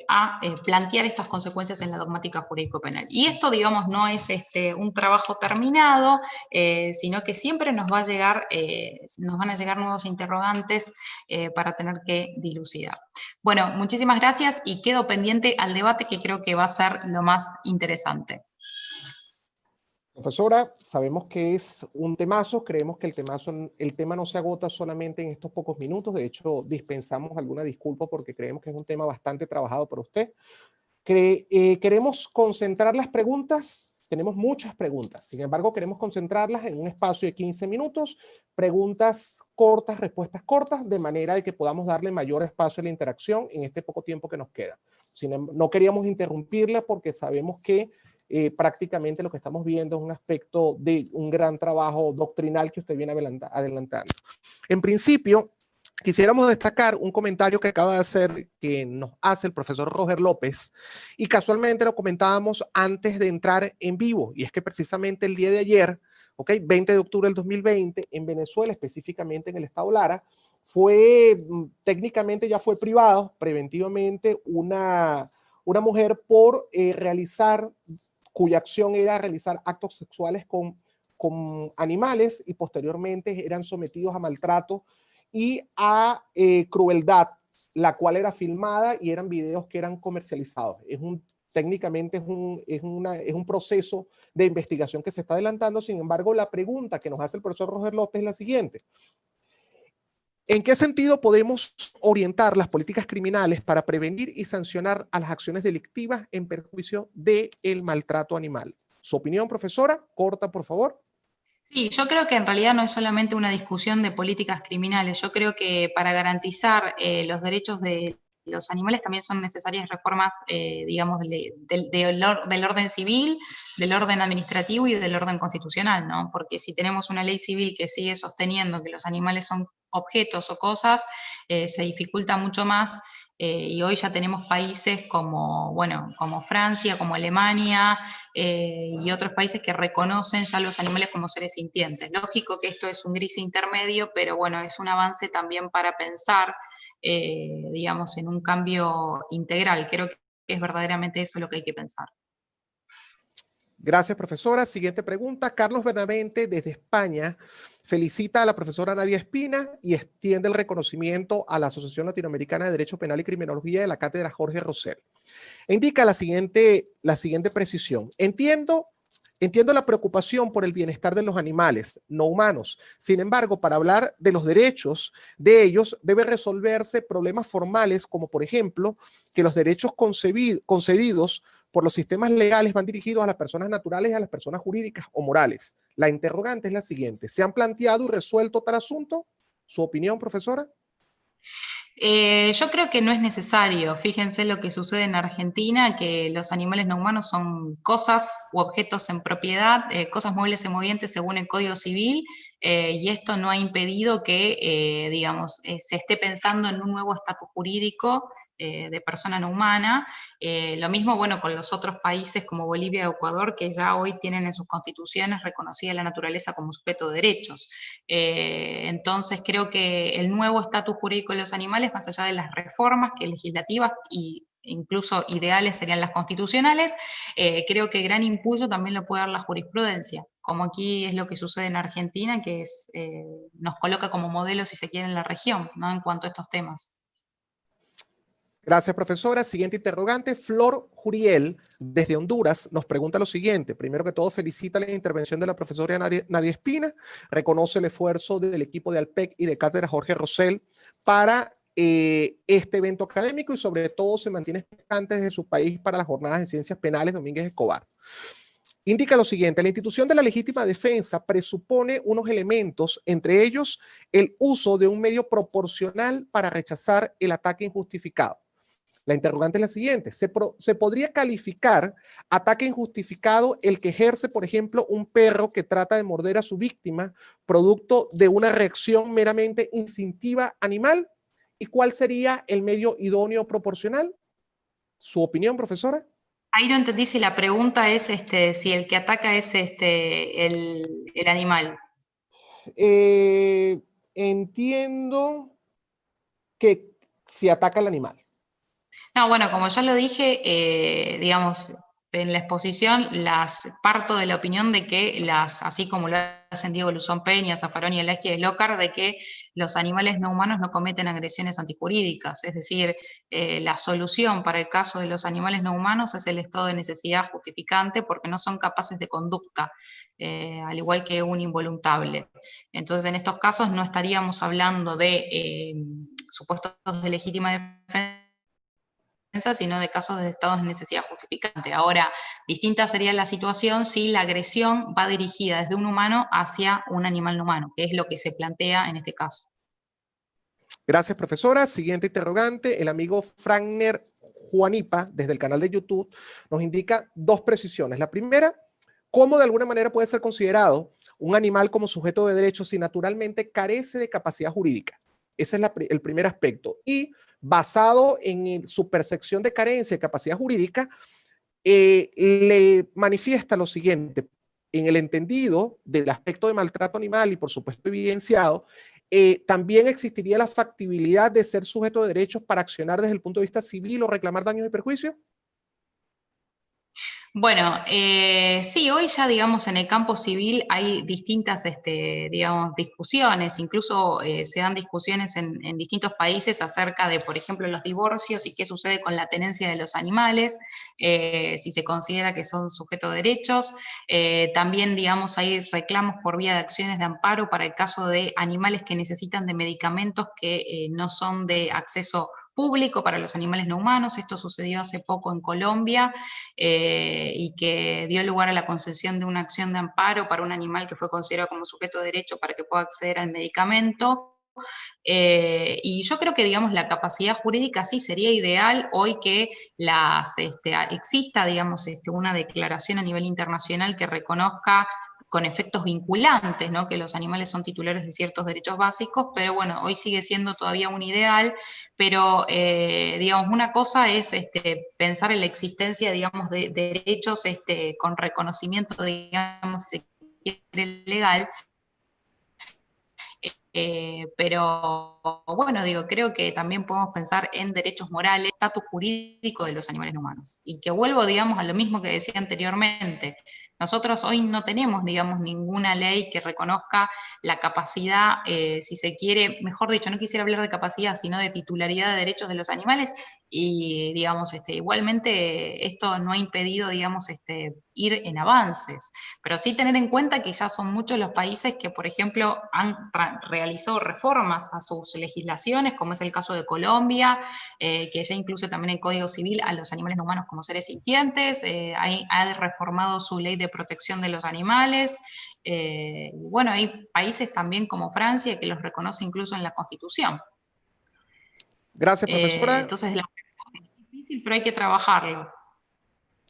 a plantear estas consecuencias en la dogmática jurídico-penal. Y esto, digamos, no es un trabajo terminado, sino que siempre nos van a llegar nuevos interrogantes para tener que dilucidar. Bueno, muchísimas gracias, y quedo pendiente al debate, que creo que va a ser lo más interesante. Profesora, sabemos que es un temazo, creemos que el tema no se agota solamente en estos pocos minutos, de hecho dispensamos alguna disculpa porque creemos que es un tema bastante trabajado por usted. Queremos concentrar las preguntas, tenemos muchas preguntas, sin embargo queremos concentrarlas en un espacio de 15 minutos, preguntas cortas, respuestas cortas, de manera de que podamos darle mayor espacio a la interacción en este poco tiempo que nos queda. No queríamos interrumpirla porque sabemos que prácticamente lo que estamos viendo es un aspecto de un gran trabajo doctrinal que usted viene adelantando. En principio, quisiéramos destacar un comentario que acaba de hacer, que nos hace el profesor Roger López, y casualmente lo comentábamos antes de entrar en vivo, y es que precisamente el día de ayer, 20 de octubre del 2020, en Venezuela, específicamente en el estado Lara, técnicamente ya fue privado preventivamente una mujer por cuya acción era realizar actos sexuales con animales, y posteriormente eran sometidos a maltrato y a crueldad, la cual era filmada y eran videos que eran comercializados. Técnicamente es un proceso de investigación que se está adelantando. Sin embargo, la pregunta que nos hace el profesor Roger López es la siguiente: ¿en qué sentido podemos orientar las políticas criminales para prevenir y sancionar a las acciones delictivas en perjuicio del maltrato animal? Su opinión, profesora, corta, por favor. Sí, yo creo que en realidad no es solamente una discusión de políticas criminales. Yo creo que para garantizar los derechos de los animales también son necesarias reformas, digamos, del orden civil, del orden administrativo y del orden constitucional, ¿no? Porque si tenemos una ley civil que sigue sosteniendo que los animales son objetos o cosas, se dificulta mucho más. Y hoy ya tenemos países como, bueno, como Francia, como Alemania, y otros países que reconocen ya los animales como seres sintientes. Lógico que esto es un gris intermedio, pero bueno, es un avance también para pensar, digamos, en un cambio integral. Creo que es verdaderamente eso lo que hay que pensar. Gracias, profesora. Siguiente pregunta. Carlos Benavente, desde España, felicita a la profesora Nadia Espina y extiende el reconocimiento a la Asociación Latinoamericana de Derecho Penal y Criminología de la Cátedra Jorge Rosell. Indica la siguiente precisión. Entiendo la preocupación por el bienestar de los animales no humanos. Sin embargo, para hablar de los derechos de ellos, debe resolverse problemas formales, como por ejemplo, que los derechos concedidos por los sistemas legales van dirigidos a las personas naturales y a las personas jurídicas o morales. La interrogante es la siguiente. ¿Se han planteado y resuelto tal asunto? ¿Su opinión, profesora? Yo creo que no es necesario. Fíjense lo que sucede en Argentina, que los animales no humanos son cosas u objetos en propiedad, cosas muebles y movientes según el Código Civil, y esto no ha impedido que, digamos, se esté pensando en un nuevo estatus jurídico de persona no humana. Lo mismo, bueno, con los otros países como Bolivia o Ecuador, que ya hoy tienen en sus constituciones reconocida la naturaleza como sujeto de derechos. Entonces creo que el nuevo estatus jurídico de los animales, más allá de las reformas que legislativas y incluso ideales serían las constitucionales, creo que gran impulso también lo puede dar la jurisprudencia, como aquí es lo que sucede en Argentina, que es, nos coloca como modelo, si se quiere, en la región, ¿no? En cuanto a estos temas. Gracias, profesora. Siguiente interrogante. Flor Juriel, desde Honduras, nos pregunta lo siguiente. Primero que todo, felicita la intervención de la profesora Nadia Espina, reconoce el esfuerzo del equipo de Alpec y de Cátedra Jorge Rosell para este evento académico y sobre todo se mantiene expectante desde su país para las jornadas de ciencias penales Domínguez Escobar. Indica lo siguiente, la institución de la legítima defensa presupone unos elementos, entre ellos el uso de un medio proporcional para rechazar el ataque injustificado. La interrogante es la siguiente, ¿se podría calificar ataque injustificado el que ejerce, por ejemplo, un perro que trata de morder a su víctima producto de una reacción meramente instintiva animal? ¿Y cuál sería el medio idóneo proporcional? ¿Su opinión, profesora? Ahí no entendí si la pregunta es si el que ataca es el animal. Entiendo que si ataca al animal. No, bueno, como ya lo dije, digamos, en la exposición parto de la opinión de que así como lo hacen Diego Luzón Peña, Zaffaroni, Elegi y Lócar, de que los animales no humanos no cometen agresiones antijurídicas, es decir, la solución para el caso de los animales no humanos es el estado de necesidad justificante porque no son capaces de conducta, al igual que un involuntable. Entonces, en estos casos no estaríamos hablando de supuestos de legítima defensa, sino de casos de estados de necesidad justificante. Ahora, distinta sería la situación si la agresión va dirigida desde un humano hacia un animal no humano, que es lo que se plantea en este caso. Gracias, profesora. Siguiente interrogante. El amigo Franner Juanipa, desde el canal de YouTube, nos indica dos precisiones. La primera, ¿cómo de alguna manera puede ser considerado un animal como sujeto de derechos si naturalmente carece de capacidad jurídica? Ese es el primer aspecto. Y basado en su percepción de carencia de capacidad jurídica, le manifiesta lo siguiente. En el entendido del aspecto de maltrato animal y por supuesto evidenciado, también existiría la factibilidad de ser sujeto de derechos para accionar desde el punto de vista civil o reclamar daños y perjuicios. Bueno, sí, hoy ya, digamos, en el campo civil hay distintas, digamos, discusiones, incluso se dan discusiones en distintos países acerca de, por ejemplo, los divorcios y qué sucede con la tenencia de los animales, si se considera que son sujetos de derechos. También, digamos, hay reclamos por vía de acciones de amparo para el caso de animales que necesitan de medicamentos que no son de acceso público para los animales no humanos. Esto sucedió hace poco en Colombia, y que dio lugar a la concesión de una acción de amparo para un animal que fue considerado como sujeto de derecho para que pueda acceder al medicamento. Y yo creo que, digamos, la capacidad jurídica sí sería ideal hoy que exista, digamos, una declaración a nivel internacional que reconozca con efectos vinculantes, ¿no? Que los animales son titulares de ciertos derechos básicos, pero bueno, hoy sigue siendo todavía un ideal, pero digamos, una cosa es pensar en la existencia, digamos, de derechos con reconocimiento, digamos, si se quiere, legal, pero bueno, digo, creo que también podemos pensar en derechos morales, estatus jurídico de los animales no humanos. Y que vuelvo, digamos, a lo mismo que decía anteriormente. Nosotros hoy no tenemos, digamos, ninguna ley que reconozca la capacidad, si se quiere, mejor dicho, no quisiera hablar de capacidad, sino de titularidad de derechos de los animales. Y, digamos, igualmente esto no ha impedido, digamos, ir en avances. Pero sí tener en cuenta que ya son muchos los países que, por ejemplo, han realizado reformas a sus legislaciones, como es el caso de Colombia, que ya incluye también el Código Civil a los animales no humanos como seres sintientes, ha reformado su ley de protección de los animales. Bueno, hay países también como Francia que los reconoce incluso en la Constitución. Gracias, profesora. Entonces, es difícil, pero hay que trabajarlo.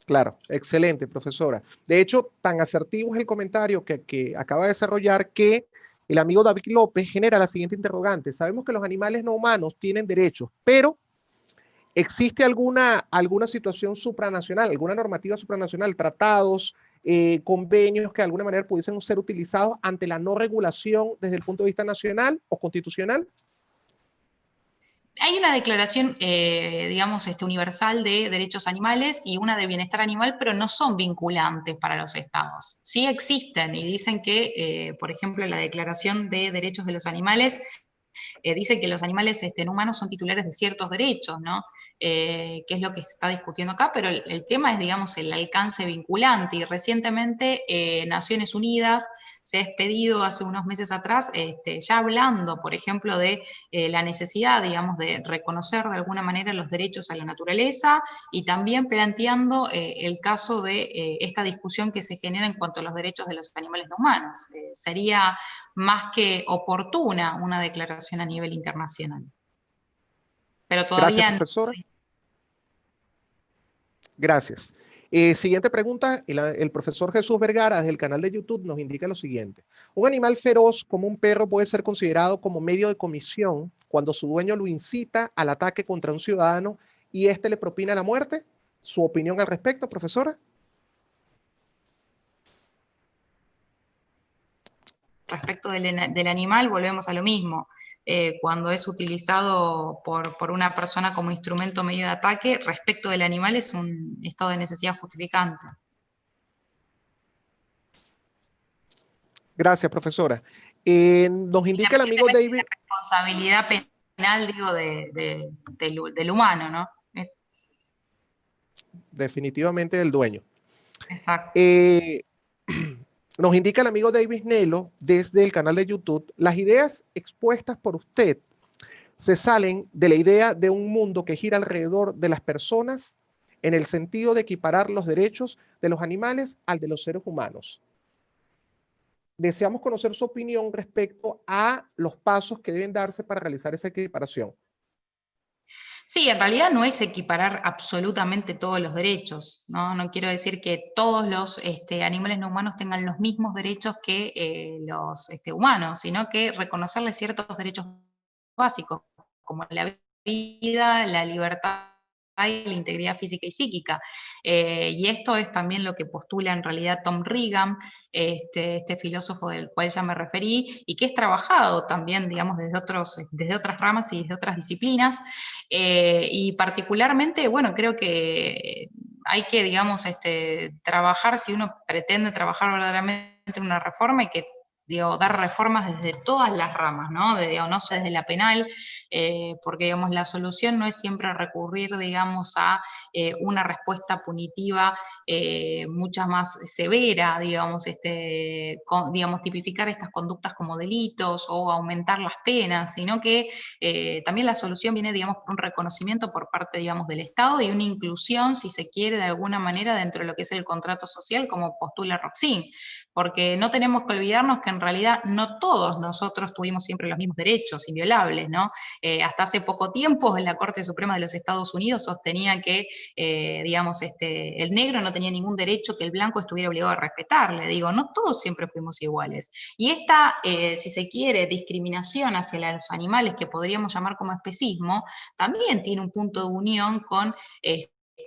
Claro, excelente, profesora. De hecho, tan asertivo es el comentario que acaba de desarrollar que el amigo David López genera la siguiente interrogante. Sabemos que los animales no humanos tienen derechos, pero ¿existe alguna situación supranacional, alguna normativa supranacional, tratados, convenios que de alguna manera pudiesen ser utilizados ante la no regulación desde el punto de vista nacional o constitucional? Hay una declaración, digamos, universal de derechos animales y una de bienestar animal, pero no son vinculantes para los estados. Sí existen y dicen que, por ejemplo, la Declaración de Derechos de los Animales dice que los animales no humanos son titulares de ciertos derechos, ¿no? Que es lo que se está discutiendo acá, pero el tema es, digamos, el alcance vinculante. Y recientemente Naciones Unidas se ha expedido hace unos meses atrás, ya hablando, por ejemplo, de la necesidad, digamos, de reconocer de alguna manera los derechos a la naturaleza y también planteando el caso de esta discusión que se genera en cuanto a los derechos de los animales no humanos. Sería más que oportuna una declaración a nivel internacional. Pero Gracias, todavía no. profesora. Gracias. Siguiente pregunta, el profesor Jesús Vergara del canal de YouTube nos indica lo siguiente. Un animal feroz como un perro puede ser considerado como medio de comisión cuando su dueño lo incita al ataque contra un ciudadano y éste le propina la muerte. ¿Su opinión al respecto, profesora? Respecto del animal, volvemos a lo mismo. Cuando es utilizado por una persona como instrumento medio de ataque, respecto del animal es un estado de necesidad justificante. Gracias, profesora. Nos indica el amigo David. La responsabilidad penal, digo, del humano, ¿no? Es... Definitivamente del dueño. Exacto. Nos indica el amigo David Nelo desde el canal de YouTube, las ideas expuestas por usted se salen de la idea de un mundo que gira alrededor de las personas en el sentido de equiparar los derechos de los animales al de los seres humanos. Deseamos conocer su opinión respecto a los pasos que deben darse para realizar esa equiparación. Sí, en realidad no es equiparar absolutamente todos los derechos, ¿no? No quiero decir que todos los animales no humanos tengan los mismos derechos que los humanos, sino que reconocerles ciertos derechos básicos, como la vida, la libertad y la integridad física y psíquica. Y esto es también lo que postula en realidad Tom Regan, este filósofo del cual ya me referí, y que es trabajado también, digamos, desde otras ramas y desde otras disciplinas. Y particularmente, bueno, creo que hay que, digamos, trabajar, si uno pretende trabajar verdaderamente en una reforma, y que dar reformas desde todas las ramas, ¿no? No sé, desde la penal, porque, digamos, la solución no es siempre recurrir, digamos, a una respuesta punitiva mucha más severa, digamos, digamos, tipificar estas conductas como delitos o aumentar las penas, sino que también la solución viene, digamos, por un reconocimiento por parte, digamos, del Estado y una inclusión, si se quiere, de alguna manera dentro de lo que es el contrato social, como postula Roxin, porque no tenemos que olvidarnos que en realidad no todos nosotros tuvimos siempre los mismos derechos inviolables, ¿no? Hasta hace poco tiempo la Corte Suprema de los Estados Unidos sostenía que, digamos, el negro no tenía ningún derecho que el blanco estuviera obligado a respetarle. Digo, no todos siempre fuimos iguales. Y esta, si se quiere, discriminación hacia los animales, que podríamos llamar como especismo, también tiene un punto de unión con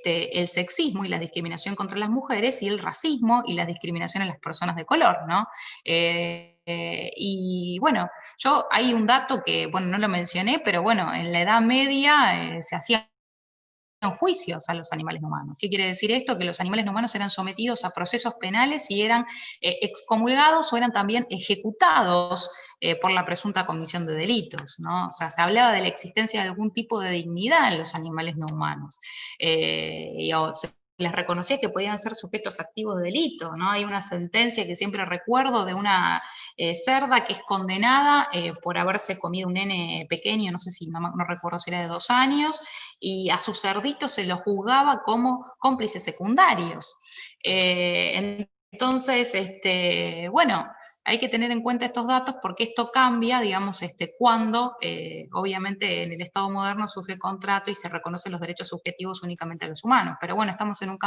el sexismo y la discriminación contra las mujeres y el racismo y la discriminación a las personas de color, ¿no? Y bueno, hay un dato que, bueno, no lo mencioné, pero bueno, en la Edad Media se hacían juicios a los animales no humanos. ¿Qué quiere decir esto? Que los animales no humanos eran sometidos a procesos penales y eran excomulgados o eran también ejecutados por la presunta comisión de delitos, ¿no? O sea, se hablaba de la existencia de algún tipo de dignidad en los animales no humanos. Se les reconocía que podían ser sujetos activos de delito, ¿no? Hay una sentencia que siempre recuerdo de una cerda que es condenada por haberse comido un nene pequeño, no sé si, no recuerdo si era de 2 años, y a sus cerditos se los juzgaba como cómplices secundarios. Entonces, bueno, hay que tener en cuenta estos datos porque esto cambia, digamos, cuando, obviamente, en el Estado moderno surge el contrato y se reconocen los derechos subjetivos únicamente a los humanos. Pero bueno, estamos en un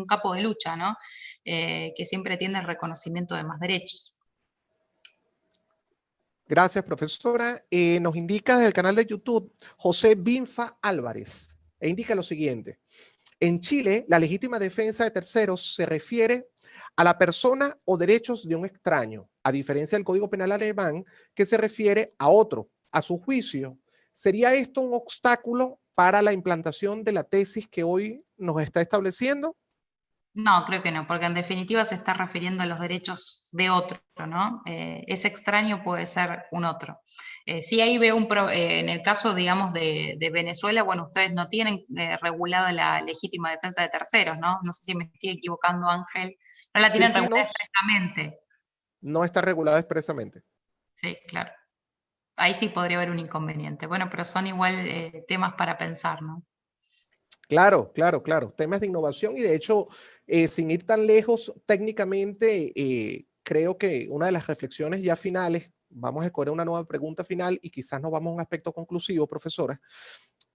campo de lucha, ¿no? Que siempre tiende al reconocimiento de más derechos. Gracias, profesora. Nos indica desde el canal de YouTube José Binfa Álvarez e indica lo siguiente. En Chile, la legítima defensa de terceros se refiere a la persona o derechos de un extraño, a diferencia del Código Penal alemán, que se refiere a otro. A su juicio, ¿sería esto un obstáculo para la implantación de la tesis que hoy nos está estableciendo? No, creo que no, porque en definitiva se está refiriendo a los derechos de otro, ¿no? Ese extraño puede ser un otro. Sí, ahí veo en el caso, digamos, de Venezuela, bueno, ustedes no tienen regulada la legítima defensa de terceros, ¿no? No sé si me estoy equivocando, Ángel. No la Sí, tienen sí, regulada expresamente. no está regulada expresamente. Sí, claro. Ahí sí podría haber un inconveniente. Bueno, pero son igual temas para pensar, ¿no? Claro, claro, claro. Temas de innovación y de hecho, sin ir tan lejos técnicamente, creo que una de las reflexiones ya finales, vamos a escoger una nueva pregunta final y quizás nos vamos a un aspecto conclusivo, profesora,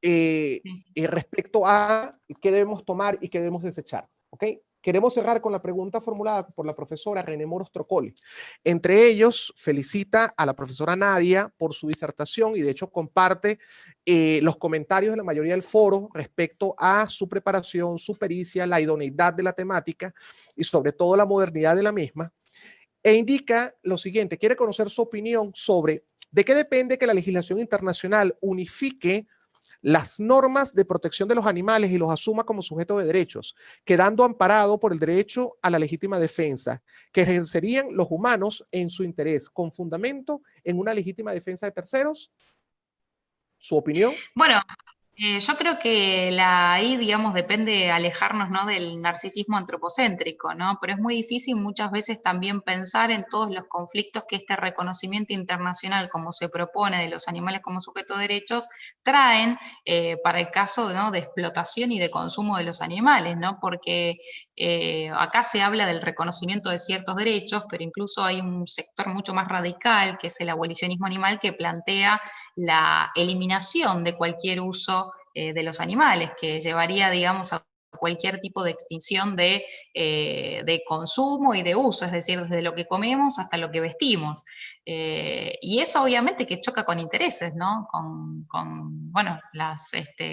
Sí. respecto a qué debemos tomar y qué debemos desechar. ¿Ok? Queremos cerrar con la pregunta formulada por la profesora René Moros Trocoli. Entre ellos, felicita a la profesora Nadia por su disertación y de hecho comparte los comentarios de la mayoría del foro respecto a su preparación, su pericia, la idoneidad de la temática y sobre todo la modernidad de la misma. E indica lo siguiente, quiere conocer su opinión sobre de qué depende que la legislación internacional unifique las normas de protección de los animales y los asuma como sujetos de derechos, quedando amparado por el derecho a la legítima defensa, que ejercerían los humanos en su interés, con fundamento en una legítima defensa de terceros. ¿Su opinión? Bueno, yo creo que ahí, digamos, depende alejarnos, ¿no?, del narcisismo antropocéntrico, ¿no? Pero es muy difícil muchas veces también pensar en todos los conflictos que este reconocimiento internacional, como se propone, de los animales como sujetos de derechos, traen para el caso, ¿no?, de explotación y de consumo de los animales, ¿no? Porque acá se habla del reconocimiento de ciertos derechos, pero incluso hay un sector mucho más radical, que es el abolicionismo animal, que plantea la eliminación de cualquier uso de los animales, que llevaría, digamos, a cualquier tipo de extinción de consumo y de uso, es decir, desde lo que comemos hasta lo que vestimos. Y eso obviamente que choca con intereses, ¿no? Bueno, las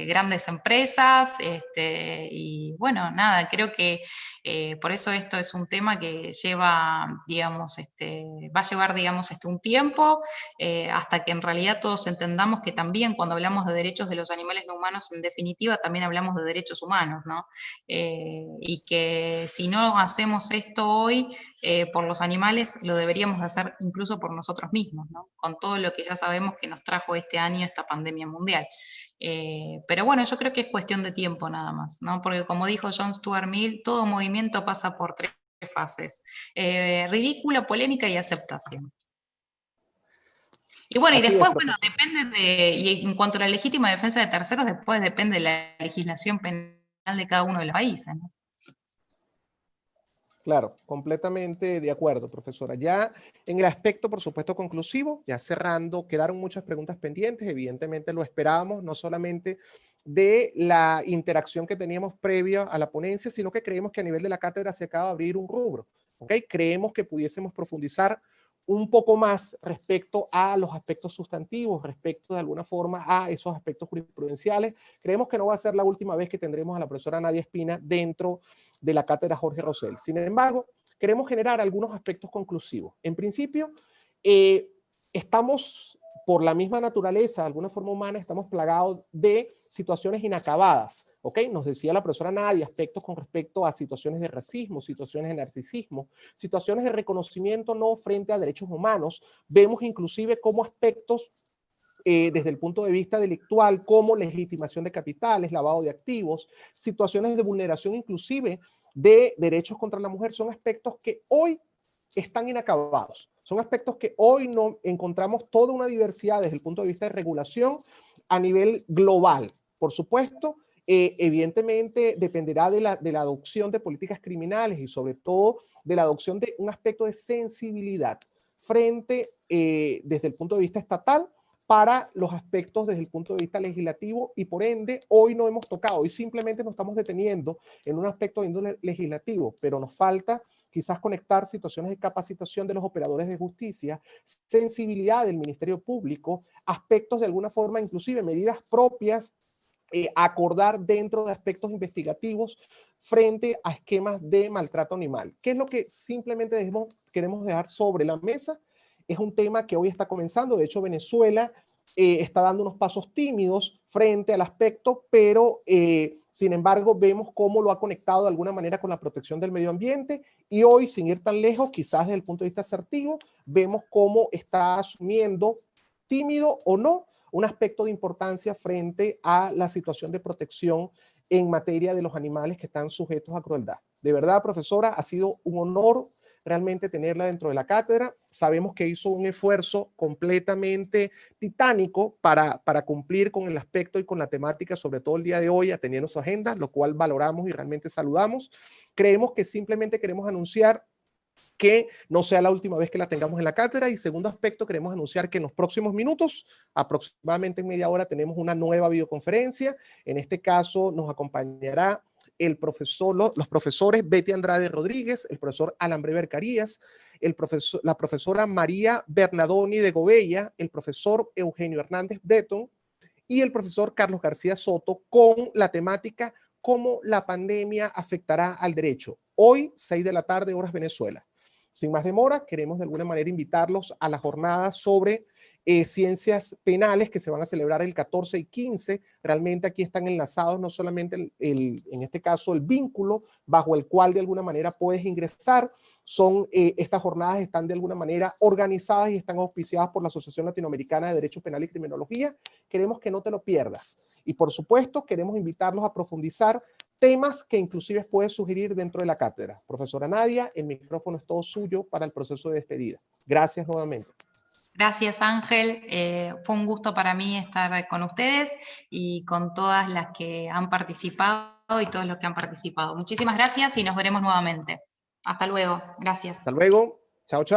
grandes empresas, y bueno, nada, creo que por eso esto es un tema que lleva, digamos, va a llevar, digamos, un tiempo, hasta que en realidad todos entendamos que también cuando hablamos de derechos de los animales no humanos, en definitiva, también hablamos de derechos humanos, ¿no? Y que si no hacemos esto hoy por los animales, lo deberíamos hacer incluso por nosotros mismos, ¿no? Con todo lo que ya sabemos que nos trajo este año esta pandemia mundial. Pero bueno, yo creo que es cuestión de tiempo nada más, ¿no? Porque como dijo John Stuart Mill, todo movimiento pasa por 3 fases: ridículo, polémica y aceptación. Y bueno, y Así es, después, bueno, profesor. y en cuanto a la legítima defensa de terceros, después depende de la legislación penal de cada uno de los países, ¿no? Claro, completamente de acuerdo, profesora. Ya en el aspecto, por supuesto, conclusivo, ya cerrando, quedaron muchas preguntas pendientes, evidentemente lo esperábamos, no solamente de la interacción que teníamos previa a la ponencia, sino que creemos que a nivel de la cátedra se acaba de abrir un rubro, ¿ok? Creemos que pudiésemos profundizar un poco más respecto a los aspectos sustantivos, respecto de alguna forma a esos aspectos jurisprudenciales. Creemos que no va a ser la última vez que tendremos a la profesora Nadia Espina dentro de la cátedra Jorge Rosell. Sin embargo, queremos generar algunos aspectos conclusivos. En principio, estamos, por la misma naturaleza, de alguna forma humana, estamos plagados de situaciones inacabadas. ¿Ok? Nos decía la profesora Nadia aspectos con respecto a situaciones de racismo, situaciones de narcisismo, situaciones de reconocimiento no frente a derechos humanos. Vemos inclusive cómo aspectos desde el punto de vista delictual, como legitimación de capitales, lavado de activos, situaciones de vulneración inclusive de derechos contra la mujer, son aspectos que hoy están inacabados. Son aspectos que hoy no encontramos toda una diversidad desde el punto de vista de regulación a nivel global. Por supuesto, evidentemente dependerá de la adopción de políticas criminales y sobre todo de la adopción de un aspecto de sensibilidad frente desde el punto de vista estatal para los aspectos desde el punto de vista legislativo y por ende hoy no hemos tocado, hoy simplemente nos estamos deteniendo en un aspecto de índole legislativo, pero nos falta quizás conectar situaciones de capacitación de los operadores de justicia, sensibilidad del Ministerio Público, aspectos de alguna forma, inclusive medidas propias acordar dentro de aspectos investigativos frente a esquemas de maltrato animal. ¿Qué es lo que simplemente queremos dejar sobre la mesa? Es un tema que hoy está comenzando, de hecho Venezuela está dando unos pasos tímidos frente al aspecto, pero sin embargo vemos cómo lo ha conectado de alguna manera con la protección del medio ambiente y hoy, sin ir tan lejos, quizás desde el punto de vista asertivo, vemos cómo está asumiendo, tímido o no, un aspecto de importancia frente a la situación de protección en materia de los animales que están sujetos a crueldad. De verdad, profesora, ha sido un honor realmente tenerla dentro de la cátedra. Sabemos que hizo un esfuerzo completamente titánico para cumplir con el aspecto y con la temática, sobre todo el día de hoy, atendiendo su agenda, lo cual valoramos y realmente saludamos. Creemos que simplemente queremos anunciar que no sea la última vez que la tengamos en la cátedra. Y segundo aspecto, queremos anunciar que en los próximos minutos, aproximadamente en media hora, tenemos una nueva videoconferencia. En este caso nos acompañará los profesores Betty Andrade Rodríguez, el profesor Alan Brever Carías, la profesora María Bernadoni de Gobella, el profesor Eugenio Hernández Breton y el profesor Carlos García Soto con la temática cómo la pandemia afectará al derecho. Hoy, 6 de la tarde, horas Venezuela. Sin más demora, queremos de alguna manera invitarlos a la jornada sobre ciencias penales que se van a celebrar el 14 y 15. Realmente aquí están enlazados no solamente en este caso el vínculo bajo el cual de alguna manera puedes ingresar. Estas jornadas están de alguna manera organizadas y están auspiciadas por la Asociación Latinoamericana de Derecho Penal y Criminología. Queremos que no te lo pierdas. Y por supuesto, queremos invitarlos a profundizar temas que inclusive puedes sugerir dentro de la cátedra. Profesora Nadia, el micrófono es todo suyo para el proceso de despedida. Gracias nuevamente. Gracias, Ángel. Fue un gusto para mí estar con ustedes y con todas las que han participado y todos los que han participado. Muchísimas gracias y nos veremos nuevamente. Hasta luego. Gracias. Hasta luego. Chao, chao.